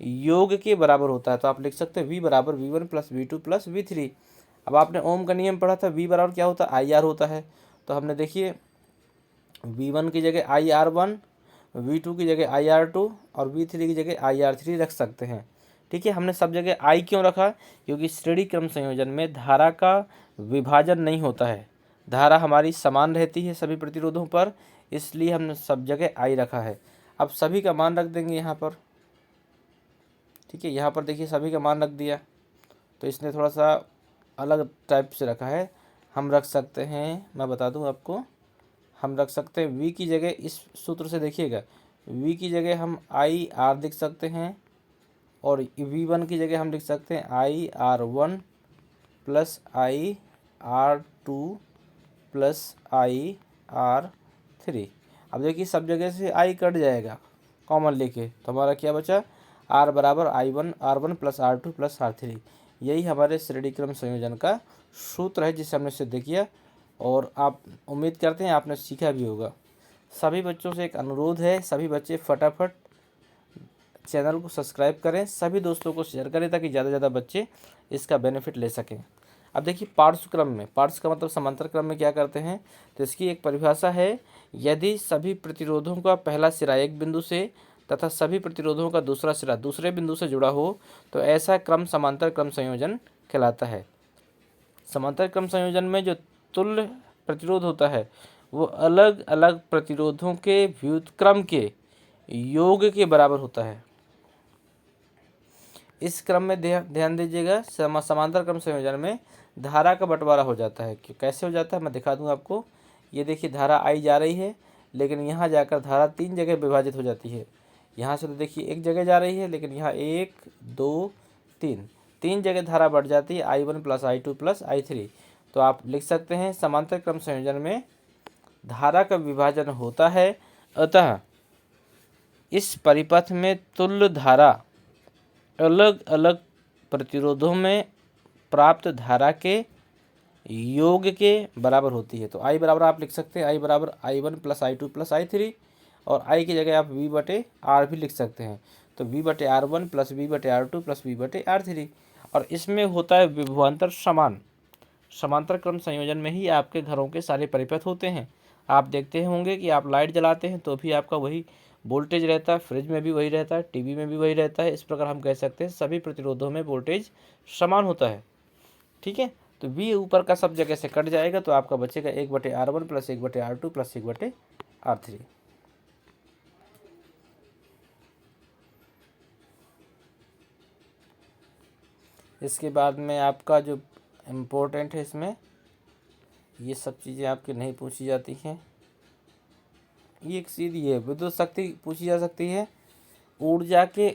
योग के बराबर होता है। तो आप लिख सकते हैं V बराबर V1 plus V2 plus V3। अब आपने ओम का नियम पढ़ा था, V बराबर क्या होता है, IR होता है। तो हमने देखिए V1 की जगह IR1, V2 की जगह IR2 और V3 की जगह IR3 रख सकते हैं। ठीक है, हमने सब जगह I क्यों रखा, क्योंकि श्रेणी क्रम संयोजन में धारा का विभाजन नहीं होता है, धारा हमारी समान रहती है सभी प्रतिरोधों पर, इसलिए हमने सब जगह I रखा है। अब सभी का मान रख देंगे यहाँ पर। ठीक है, यहाँ पर देखिए सभी का मान रख दिया, तो इसने थोड़ा सा अलग टाइप से रखा है। हम रख सकते हैं, मैं बता दूं आपको, हम रख सकते हैं V की जगह, इस सूत्र से देखिएगा, V की जगह हम IR लिख सकते हैं और V1 की जगह हम लिख सकते हैं IR1 plus IR2 plus IR3। अब देखिए सब जगह से I कट जाएगा कॉमन लेके, तो हमारा क्या बचा, R बराबर R1 plus R2 plus R3। यही हमारे श्रेणी क्रम संयोजन का सूत्र है जिसे हमने सिद्ध किया, और आप उम्मीद करते हैं आपने सीखा भी होगा। सभी बच्चों से एक अनुरोध है, सभी बच्चे फटाफट चैनल को सब्सक्राइब करें, सभी दोस्तों को शेयर करें ताकि ज़्यादा से ज़्यादा बच्चे इसका बेनिफिट ले सकें। अब देखिए पार्श्व क्रम में, पार्श्व का मतलब समांतर क्रम में क्या करते हैं, तो इसकी एक परिभाषा है, यदि सभी प्रतिरोधों का पहला सिरा एक बिंदु से तथा सभी प्रतिरोधों का दूसरा सिरा दूसरे बिंदु से जुड़ा हो तो ऐसा क्रम समांतर क्रम संयोजन कहलाता है। समांतर क्रम संयोजन में जो तुल्य प्रतिरोध होता है वो अलग अलग प्रतिरोधों के व्युत्क्रम के योग के बराबर होता है। इस क्रम में ध्यान दीजिएगा, समांतर क्रम संयोजन में धारा का बंटवारा हो जाता है। कैसे हो जाता है मैं दिखा दूं आपको। ये देखिए धारा I जा रही है, लेकिन यहाँ जाकर धारा 3 जगह विभाजित हो जाती है। यहाँ से तो देखिए एक जगह जा रही है, लेकिन यहाँ 1 2 3 जगह धारा बढ़ जाती है, I1 plus I2 plus I3। तो आप लिख सकते हैं समांतर क्रम संयोजन में धारा का विभाजन होता है, अतः इस परिपथ में तुल्य धारा अलग अलग प्रतिरोधों में प्राप्त धारा के योग के बराबर होती है। तो I बराबर आप लिख सकते हैं I बराबर I1 plus I2 plus I3, और I की जगह आप V बटे R भी लिख सकते हैं। तो V बटे R1 प्लस V बटे R2 प्लस V बटे R3। और इसमें होता है विभवांतर समान। समांतर क्रम संयोजन में ही आपके घरों के सारे परिपथ होते हैं। आप देखते होंगे कि आप लाइट जलाते हैं तो भी आपका वही वोल्टेज रहता है, फ्रिज में भी वही रहता है, टीवी में भी वही रहता है। इस प्रकार हम कह सकते हैं सभी प्रतिरोधों में वोल्टेज समान होता है। ठीक है, तो V ऊपर का सब जगह से कट जाएगा, तो आपका बचेगा 1 बटे R1 प्लस 1 बटे R2 प्लस 1 बटे R3। इसके बाद में आपका जो इम्पोर्टेंट है, इसमें ये सब चीज़ें आपकी नहीं पूछी जाती हैं। ये एक सीधी है, विद्युत शक्ति पूछी जा सकती है। ऊर्जा के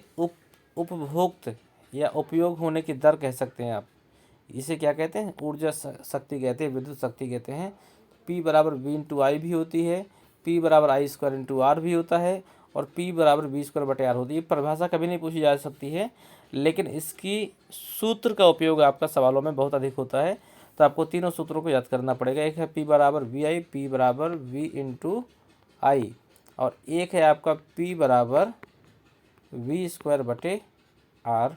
उपभोक्त या उपयोग होने की दर कह सकते हैं आप। इसे क्या कहते हैं, ऊर्जा शक्ति कहते हैं, विद्युत शक्ति कहते हैं। P बराबर V इंटू आई भी होती है, P बराबर I स्क्वायर इंटू आर भी होता है, और P बराबर V स्क्वायर बटे आर होती है। परिभाषा कभी नहीं पूछी जा सकती है, लेकिन इसकी सूत्र का उपयोग आपका सवालों में बहुत अधिक होता है। तो आपको तीनों सूत्रों को याद करना पड़ेगा। एक है P बराबर VI, P बराबर V इंटू आई, और एक है आपका P बराबर V स्क्वायर बटे आर,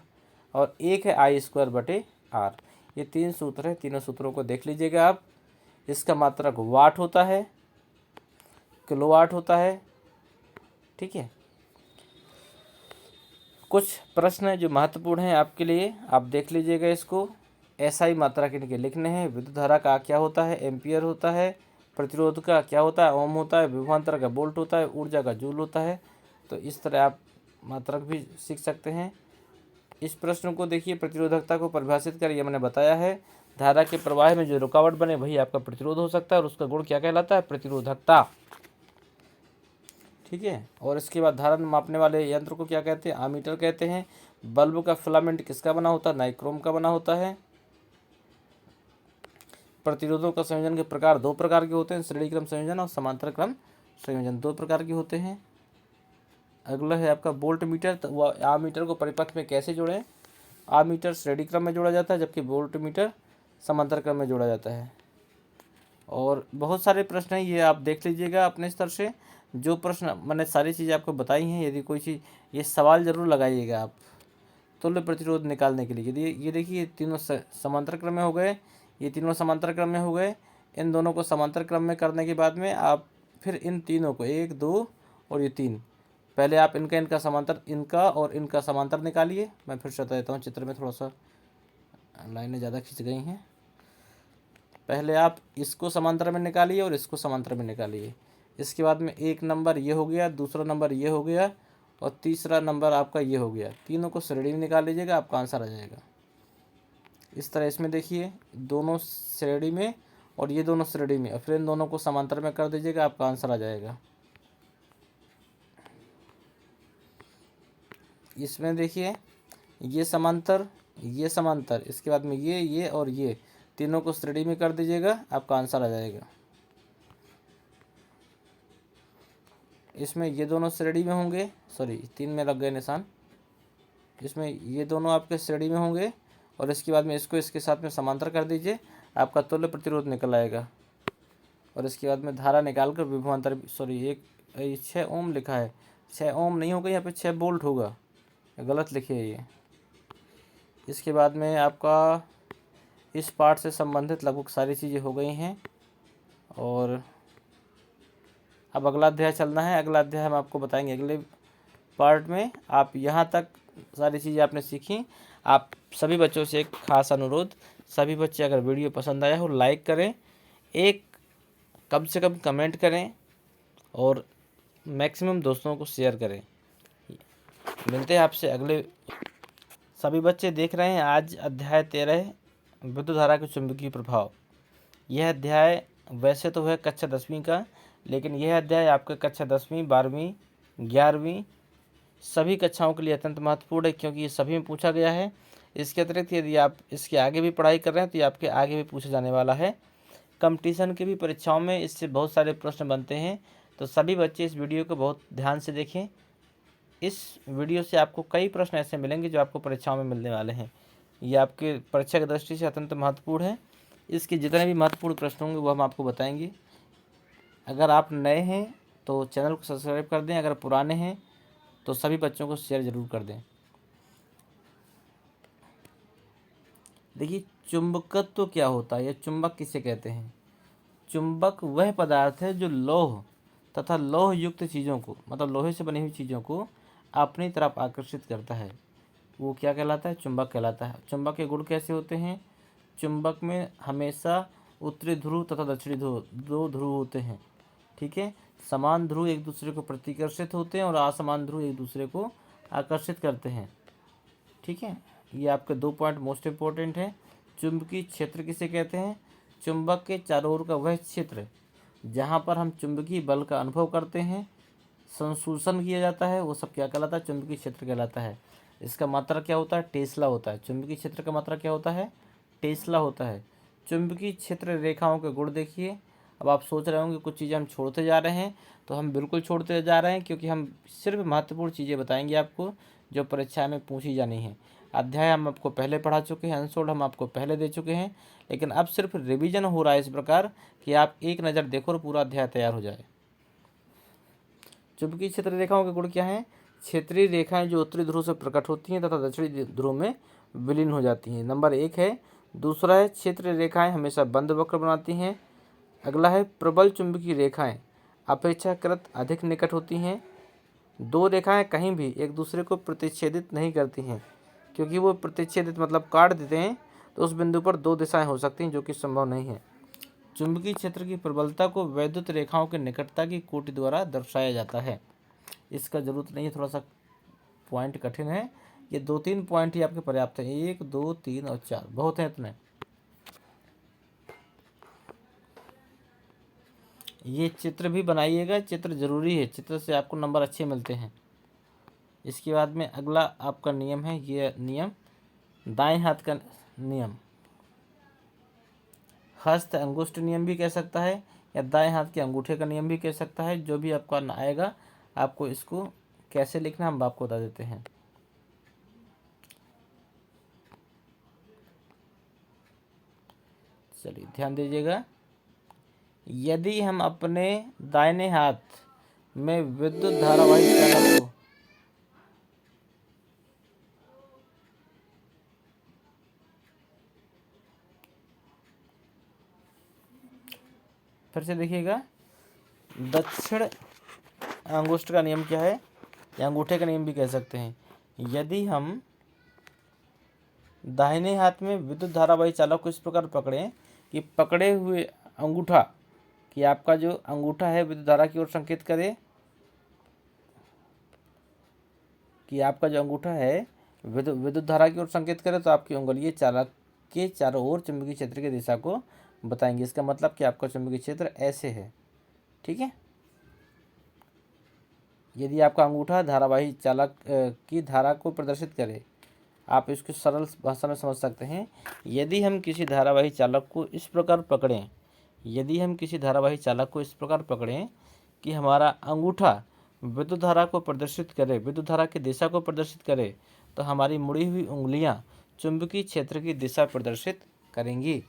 और एक है I स्क्वायर बटे आर। ये 3 सूत्र है, तीनों सूत्रों को देख लीजिएगा आप। इसका मात्रक वाट होता है, किलोवाट होता है। ठीक है, कुछ प्रश्न जो महत्वपूर्ण हैं आपके लिए, आप देख लीजिएगा इसको। SI मात्रा के लिखने हैं। विद्युत धारा का क्या होता है, एम्पियर होता है। प्रतिरोध का क्या होता है, ओम होता है। विभवांतर का वोल्ट होता है। ऊर्जा का जूल होता है। तो इस तरह आप मात्रक भी सीख सकते हैं। इस प्रश्न को देखिए, प्रतिरोधकता को परिभाषित कर, ये मैंने बताया है। धारा के प्रवाह में जो रुकावट बने वही आपका प्रतिरोध हो सकता है, और उसका गुण क्या कहलाता है, प्रतिरोधकता। ठीक है, और इसके बाद धारा मापने वाले यंत्र को क्या कहते हैं, आमीटर कहते हैं। बल्ब का फिलामेंट किसका बना होता है, नाइक्रोम का बना होता है। प्रतिरोधों का संयोजन के प्रकार 2 प्रकार के होते हैं, श्रेणी क्रम संयोजन और समांतर क्रम संयोजन 2 प्रकार के होते हैं। अगला है आपका वोल्ट मीटर। तो वह आमीटर को परिपथ में कैसे जोड़ें। आमीटर श्रेणी क्रम में जोड़ा जाता है, जबकि वोल्ट मीटर समांतर क्रम में जोड़ा जाता है। और बहुत सारे प्रश्न हैं, ये आप देख लीजिएगा अपने स्तर से। जो प्रश्न मैंने सारी चीज़ें आपको बताई हैं, यदि कोई चीज़, ये सवाल ज़रूर लगाइएगा आप। तुल्य प्रतिरोध निकालने के लिए। यदि ये देखिए तीनों समांतर क्रम में हो गए, ये तीनों समांतर क्रम में हो गए। इन दोनों को समांतर क्रम में करने के बाद में आप फिर इन तीनों को 1 2 और ये 3, पहले आप इनका समांतर, इनका और इनका समांतर निकालिए। मैं फिर से बता देता हूँ, चित्र में थोड़ा सा लाइनें ज़्यादा खिंच गई हैं। पहले आप इसको समांतर में निकालिए और इसको समांतर में निकालिए। इसके बाद में एक नंबर ये हो गया, दूसरा नंबर ये हो गया और तीसरा नंबर आपका ये हो गया। तीनों को श्रेणी में निकाल लीजिएगा, आपका आंसर आ जाएगा। इस तरह इसमें देखिए दोनों श्रेणी में और ये दोनों श्रेणी में, और फिर इन दोनों को समांतर में कर दीजिएगा, आपका आंसर आ जाएगा। इसमें देखिए ये समांतर, ये समांतर, इसके बाद में ये और ये तीनों को श्रेणी में कर दीजिएगा, आपका आंसर आ जाएगा। इसमें ये दोनों श्रेणी में होंगे, सॉरी 3 में लग गए निशान। इसमें ये दोनों आपके श्रेणी में होंगे और इसके बाद में इसको इसके साथ में समांतर कर दीजिए, आपका तुल्य प्रतिरोध निकल आएगा। और इसके बाद में धारा निकाल कर विभवांतर, सॉरी 6 ओम लिखा है, 6 ओम नहीं होगा, यहाँ पे 6 वोल्ट होगा, गलत लिखे है ये। इसके बाद में आपका इस पार्ट से संबंधित लगभग सारी चीज़ें हो गई हैं और अब अगला अध्याय चलना है। अगला अध्याय हम आपको बताएंगे अगले पार्ट में। आप यहाँ तक सारी चीज़ें आपने सीखी। आप सभी बच्चों से एक खास अनुरोध, सभी बच्चे अगर वीडियो पसंद आया हो लाइक करें, एक कम से कम कमेंट करें और मैक्सिमम दोस्तों को शेयर करें। मिलते हैं आपसे अगले। सभी बच्चे देख रहे हैं आज अध्याय 13 विद्युत धारा के चुंबकीय प्रभाव। यह अध्याय वैसे तो है कक्षा 10वीं का, लेकिन यह अध्याय आपके कक्षा 10वीं 12वीं 11वीं सभी कक्षाओं के लिए अत्यंत महत्वपूर्ण है, क्योंकि ये सभी में पूछा गया है। इसके अतिरिक्त यदि आप इसके आगे भी पढ़ाई कर रहे हैं तो ये आपके आगे भी पूछा जाने वाला है। कंपटीशन की भी परीक्षाओं में इससे बहुत सारे प्रश्न बनते हैं, तो सभी बच्चे इस वीडियो को बहुत ध्यान से देखें। इस वीडियो से आपको कई प्रश्न ऐसे मिलेंगे जो आपको परीक्षाओं में मिलने वाले हैं। ये आपके परीक्षा की दृष्टि से अत्यंत महत्वपूर्ण है। इसके जितने भी महत्वपूर्ण प्रश्न होंगे वो हम आपको बताएंगे। अगर आप नए हैं तो चैनल को सब्सक्राइब कर दें, अगर पुराने हैं तो सभी बच्चों को शेयर ज़रूर कर दें। देखिए चुंबकत्व क्या होता है या चुंबक किसे कहते हैं। चुंबक वह पदार्थ है जो लौह तथा लौह युक्त चीज़ों को, मतलब लोहे से बनी हुई चीज़ों को अपनी तरफ आकर्षित करता है। वो क्या कहलाता है, चुंबक कहलाता है। चुंबक के गुण कैसे होते हैं, चुंबक में हमेशा उत्तरी ध्रुव तथा दक्षिणी ध्रुव, दो ध्रुव होते हैं। ठीक है, समान ध्रुव एक दूसरे को प्रतिकर्षित होते हैं और असमान ध्रुव एक दूसरे को आकर्षित करते हैं। ठीक है, ये आपके 2 पॉइंट मोस्ट इम्पोर्टेंट है। चुंबकीय क्षेत्र किसे कहते हैं, चुंबक के चारों ओर का वह क्षेत्र जहाँ पर हम चुंबकीय बल का अनुभव करते हैं, संसूषण किया जाता है, वो सब क्या कहलाता है, चुंबकीय क्षेत्र कहलाता है। इसका मात्रा क्या होता है, टेस्ला होता है। चुंबकीय क्षेत्र का मात्रा क्या होता है, टेस्ला होता है। चुंबकीय क्षेत्र रेखाओं के गुण देखिए। अब आप सोच रहे होंगे कुछ चीज़ें हम छोड़ते जा रहे हैं, तो हम बिल्कुल छोड़ते जा रहे हैं, क्योंकि हम सिर्फ महत्वपूर्ण चीज़ें बताएंगे आपको जो परीक्षा में पूछी जानी है। अध्याय हम आपको पहले पढ़ा चुके हैं, आंसर हम आपको पहले दे चुके हैं, लेकिन अब सिर्फ रिवीजन हो रहा है इस प्रकार कि आप एक नज़र देखो और पूरा अध्याय तैयार हो जाए। चुंबकीय क्षेत्र रेखाओं के गुण क्या हैं, क्षेत्रीय रेखाएं जो उत्तरी ध्रुव से प्रकट होती हैं तथा दक्षिणी ध्रुव में विलीन हो जाती हैं, नंबर 1 है। दूसरा है क्षेत्रीय रेखाएं हमेशा बंद वक्र बनाती हैं। अगला है प्रबल चुंबकीय रेखाएं अपेक्षाकृत अधिक निकट होती हैं। 2 रेखाएं कहीं भी एक दूसरे को प्रतिच्छेदित नहीं करती हैं, क्योंकि वो प्रतिच्छेदित मतलब काट देते हैं, तो उस बिंदु पर 2 दिशाएं हो सकती हैं, जो कि संभव नहीं है। चुंबकीय क्षेत्र की प्रबलता को वैद्युत रेखाओं की निकटता की कोटि द्वारा दर्शाया जाता है। इसका जरूरत नहीं है, थोड़ा सा पॉइंट कठिन है, ये 2-3 पॉइंट ही आपके पर्याप्त है। 1 2 3 और 4 बहुत है इतने। ये चित्र भी बनाइएगा, चित्र जरूरी है, चित्र से आपको नंबर अच्छे मिलते हैं। इसके बाद में अगला आपका नियम है, ये नियम दाएं हाथ का नियम, हस्त अंगुष्ठ नियम भी कह सकता है या दाएं हाथ के अंगूठे का नियम भी कह सकता है। जो भी आपका आएगा, आपको इसको कैसे लिखना हम आपको बता देते हैं। चलिए ध्यान दीजिएगा। यदि हम अपने दाहिने हाथ में विद्युत धारावाही चालक को फिर से देखिएगा, दक्षिण अंगुष्ठ का नियम क्या है, या अंगूठे का नियम भी कह सकते हैं। यदि हम दाहिने हाथ में विद्युत धारावाही चालक को इस प्रकार पकड़ें कि पकड़े हुए अंगूठा, कि आपका जो अंगूठा है विद्युत धारा की ओर संकेत करे, कि आपका जो अंगूठा है विद्युत धारा की ओर संकेत करे, तो आपकी उंगली चालक के चारों ओर चुंबकीय क्षेत्र की दिशा को बताएंगे। इसका मतलब कि आपका चुंबकीय क्षेत्र ऐसे है, ठीक है। यदि आपका अंगूठा धारावाही चालक की धारा को प्रदर्शित करे, आप इसको सरल भाषा में समझ सकते हैं। यदि हम किसी धारावाही चालक को इस प्रकार पकड़ें, यदि हम किसी धारावाही चालक को इस प्रकार पकड़ें कि हमारा अंगूठा विद्युत धारा को प्रदर्शित करे, विद्युत धारा की दिशा को प्रदर्शित करे, तो हमारी मुड़ी हुई उंगलियां चुंबकीय क्षेत्र की दिशा प्रदर्शित करेंगी।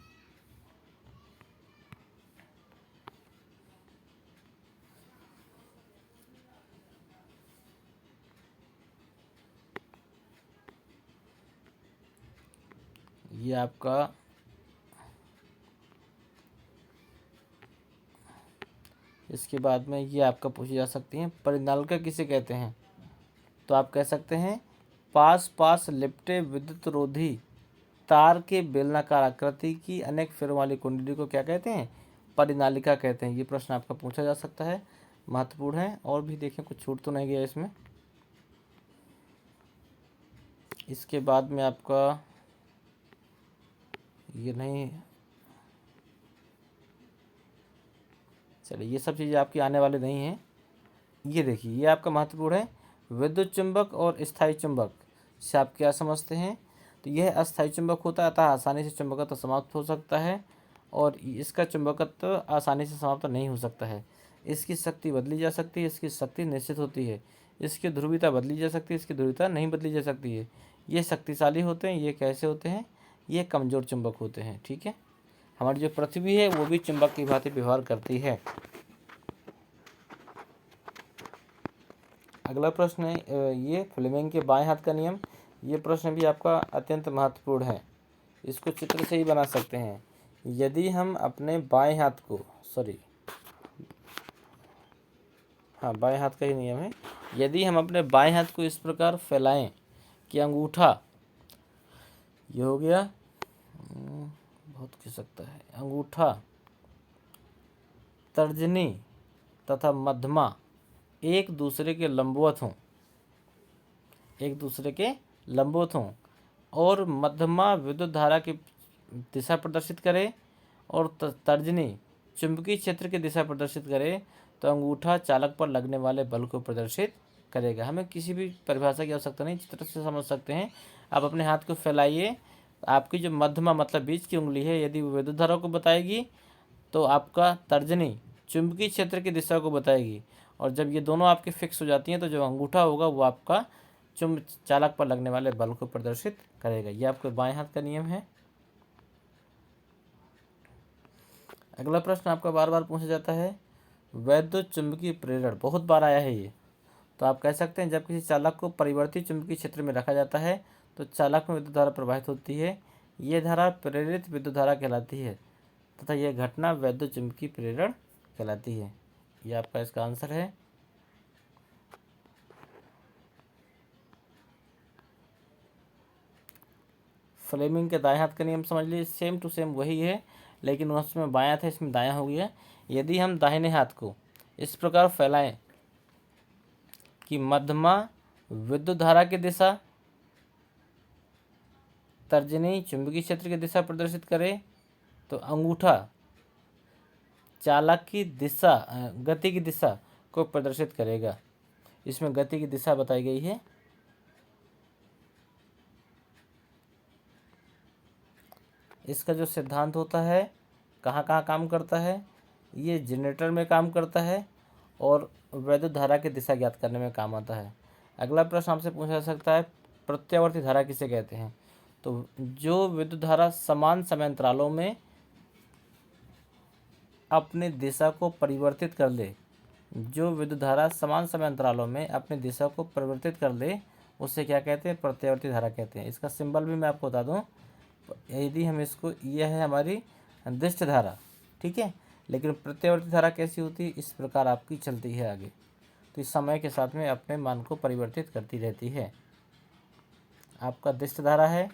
ये आपका इसके बाद में ये आपका पूछी जा सकती हैं, परिनालिका किसे कहते हैं। तो आप कह सकते हैं, पास पास लिपटे विद्युत रोधी तार के बेलनाकार आकृति की अनेक फेरों वाली कुंडली को क्या कहते हैं, परिनालिका कहते हैं। ये प्रश्न आपका पूछा जा सकता है, महत्वपूर्ण है। और भी देखें, कुछ छूट तो नहीं गया इसमें। इसके बाद में आपका ये नहीं, चलिए ये सब चीज़ें आपकी आने वाली नहीं हैं। ये देखिए, ये आपका महत्वपूर्ण है, विद्युत चुंबक और स्थायी चुंबक से आप क्या समझते हैं। तो यह अस्थायी चुंबक होता है, अतः आसानी से चुंबकत्व समाप्त हो सकता है, और इसका चुंबकत्व आसानी से समाप्त नहीं हो सकता है। इसकी शक्ति बदली जा सकती है, इसकी शक्ति निश्चित होती है। इसकी ध्रुवीयता बदली जा सकती है, इसकी ध्रुवीयता नहीं बदली जा सकती है। ये शक्तिशाली होते हैं, ये कैसे होते हैं, ये कमज़ोर चुंबक होते हैं, ठीक है। हमारी जो पृथ्वी है वो भी चुंबक की भांति व्यवहार करती है। अगला प्रश्न है ये फ्लेमिंग के बाएं हाथ का नियम। ये प्रश्न भी आपका अत्यंत महत्वपूर्ण है, इसको चित्र से ही बना सकते हैं। यदि हम अपने बाएं हाथ को, बाएं हाथ का ही नियम है। यदि हम अपने बाएं हाथ को इस प्रकार फैलाएं कि अंगूठा, ये हो गया, बहुत खिसकता है, अंगूठा, तर्जनी तथा मध्यमा एक दूसरे के लंबवत हों, एक दूसरे के लंबवत हों, और मध्यमा विद्युत धारा की दिशा प्रदर्शित करे, और तर्जनी चुंबकीय क्षेत्र की दिशा प्रदर्शित करे, तो अंगूठा चालक पर लगने वाले बल को प्रदर्शित करेगा। हमें किसी भी परिभाषा की आवश्यकता नहीं, चित्र से समझ सकते हैं। आप अपने हाथ को फैलाइए, आपकी जो मध्यमा मतलब बीच की उंगली है, यदि वो विद्युत धारा को बताएगी, तो आपका तर्जनी चुंबकीय क्षेत्र की दिशा को बताएगी, और जब ये दोनों आपके फिक्स हो जाती हैं, तो जो अंगूठा होगा वो आपका चालक पर लगने वाले बल को प्रदर्शित करेगा। ये आपके बाएं हाथ का नियम है। अगला प्रश्न आपका बार बार पूछा जाता है, वैद्युत चुंबकीय प्रेरण, बहुत बार आया है ये। तो आप कह सकते हैं, जब किसी चालक को परिवर्तित चुंबकीय क्षेत्र में रखा जाता है, तो चालक में विद्युत धारा प्रवाहित होती है। ये धारा प्रेरित विद्युत धारा कहलाती है, तथा यह घटना वैद्युत चुंबकीय प्रेरण कहलाती है। ये आपका इसका आंसर है। फ्लेमिंग के दाएं हाथ का नियम समझ लीजिए, सेम टू सेम वही है, लेकिन उसमें बायां था, इसमें दायां हो गया। यदि हम दाहिने हाथ को इस प्रकार फैलाएं कि मध्यमा विद्युत धारा की दिशा, तर्जनी चुंबकीय क्षेत्र की दिशा प्रदर्शित करे, तो अंगूठा चालक की दिशा, गति की दिशा को प्रदर्शित करेगा। इसमें गति की दिशा बताई गई है। इसका जो सिद्धांत होता है, कहाँ कहाँ काम करता है, ये जनरेटर में काम करता है, और वैद्युत धारा की दिशा ज्ञात करने में काम आता है। अगला प्रश्न आपसे पूछा जा सकता है, प्रत्यावर्ती धारा किसे कहते हैं। तो जो विद्युत धारा समान समयांतरालों में अपनी दिशा को परिवर्तित कर ले, जो विद्युत धारा समान समयांतरालों में अपनी दिशा को परिवर्तित कर ले, उससे क्या कहते हैं, प्रत्यावर्ती धारा कहते हैं। इसका सिंबल भी मैं आपको बता दूं। यदि हम इसको, यह है हमारी दृष्ट धारा, ठीक है। लेकिन प्रत्यावर्ती धारा कैसी होती है, इस प्रकार आपकी चलती है आगे। तो इस समय के साथ में अपने मान को परिवर्तित करती रहती है। आपका दिष्ट धारा है,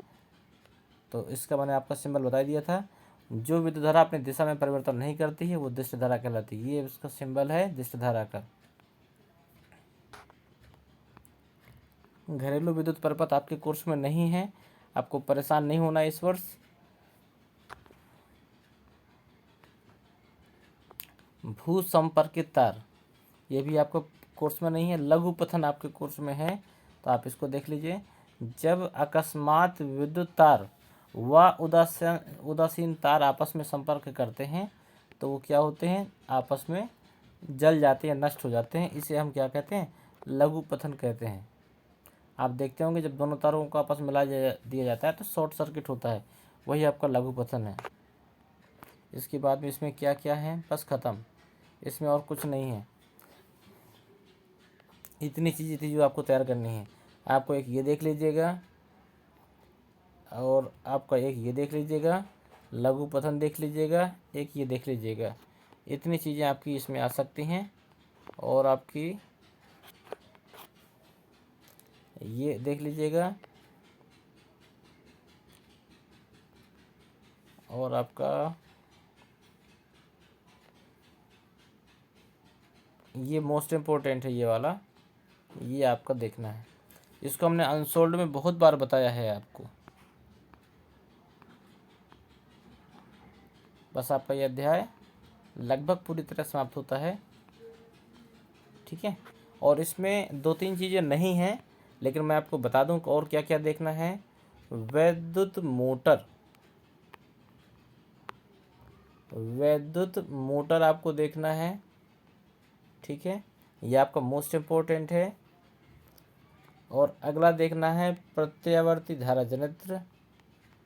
तो इसका मैंने आपका सिंबल बता दिया था। जो विद्युत धारा अपनी दिशा में परिवर्तन नहीं करती है वो दिष्ट धारा कहलाती है। ये उसका सिंबल है दिष्ट धारा का। घरेलू विद्युत परपथ आपके कोर्स में नहीं है, आपको परेशान नहीं होना इस वर्ष। भू संपर्कित तार, ये भी आपको कोर्स में नहीं है। लघु पथन आपके कोर्स में है, तो आप इसको देख लीजिए। जब अकस्मात विद्युत तार व उदासीन तार आपस में संपर्क करते हैं तो वो क्या होते हैं, आपस में जल जाते हैं, नष्ट हो जाते हैं। इसे हम क्या कहते हैं, लघु पथन कहते हैं। आप देखते होंगे जब दोनों तारों को आपस में मिला दिया जाता है तो शॉर्ट सर्किट होता है, वही आपका लघु पथन है। इसके बाद में इसमें क्या क्या है, बस ख़त्म, इसमें और कुछ नहीं है। इतनी चीज़ें थी जो आपको तैयार करनी है। आपको एक ये देख लीजिएगा और आपका एक ये देख लीजिएगा, लघु पथन देख लीजिएगा, एक ये देख लीजिएगा। इतनी चीज़ें आपकी इसमें आ सकती हैं। और आपकी ये देख लीजिएगा, और आपका ये मोस्ट इम्पोर्टेंट है, ये वाला, ये आपका देखना है। इसको हमने अनसोल्ड में बहुत बार बताया है आपको। बस आपका ये अध्याय लगभग पूरी तरह समाप्त होता है, ठीक है। और इसमें 2-3 चीज़ें नहीं हैं, लेकिन मैं आपको बता दूं और क्या क्या देखना है। वैद्युत मोटर आपको देखना है, ठीक है, ये आपका मोस्ट इम्पोर्टेंट है। और अगला देखना है प्रत्यावर्ती धारा जनित्र,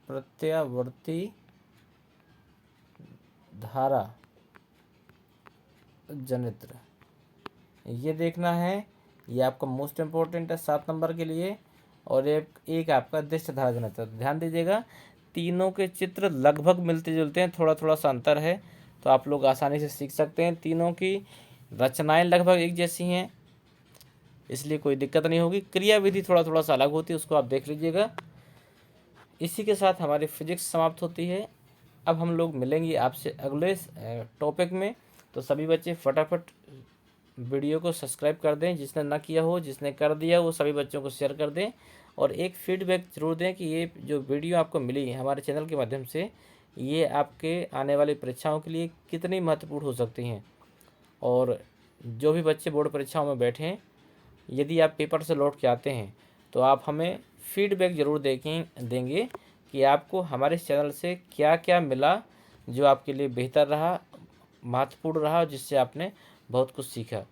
प्रत्यावर्ती धारा जनित्र, ये देखना है, ये आपका मोस्ट इम्पोर्टेंट है 7 नंबर के लिए। और एक आपका दिष्ट धारा जनित्र। ध्यान दीजिएगा, तीनों के चित्र लगभग मिलते जुलते हैं, थोड़ा थोड़ा सा अंतर है, तो आप लोग आसानी से सीख सकते हैं। तीनों की रचनाएं लगभग एक जैसी हैं, इसलिए कोई दिक्कत नहीं होगी। क्रियाविधि थोड़ा थोड़ा सा अलग होती है, उसको आप देख लीजिएगा। इसी के साथ हमारी फिजिक्स समाप्त होती है। अब हम लोग मिलेंगे आपसे अगले टॉपिक में। तो सभी बच्चे फटाफट वीडियो को सब्सक्राइब कर दें, जिसने ना किया हो, जिसने कर दिया वो सभी बच्चों को शेयर कर दें। और एक फीडबैक ज़रूर दें कि ये जो वीडियो आपको मिली है हमारे चैनल के माध्यम से, ये आपके आने वाली परीक्षाओं के लिए कितनी महत्वपूर्ण हो सकती हैं। और जो भी बच्चे बोर्ड परीक्षाओं में बैठे हैं, यदि आप पेपर से लौट के आते हैं तो आप हमें फीडबैक ज़रूर देंगे कि आपको हमारे चैनल से क्या क्या मिला, जो आपके लिए बेहतर रहा, महत्वपूर्ण रहा, जिससे आपने बहुत कुछ सीखा।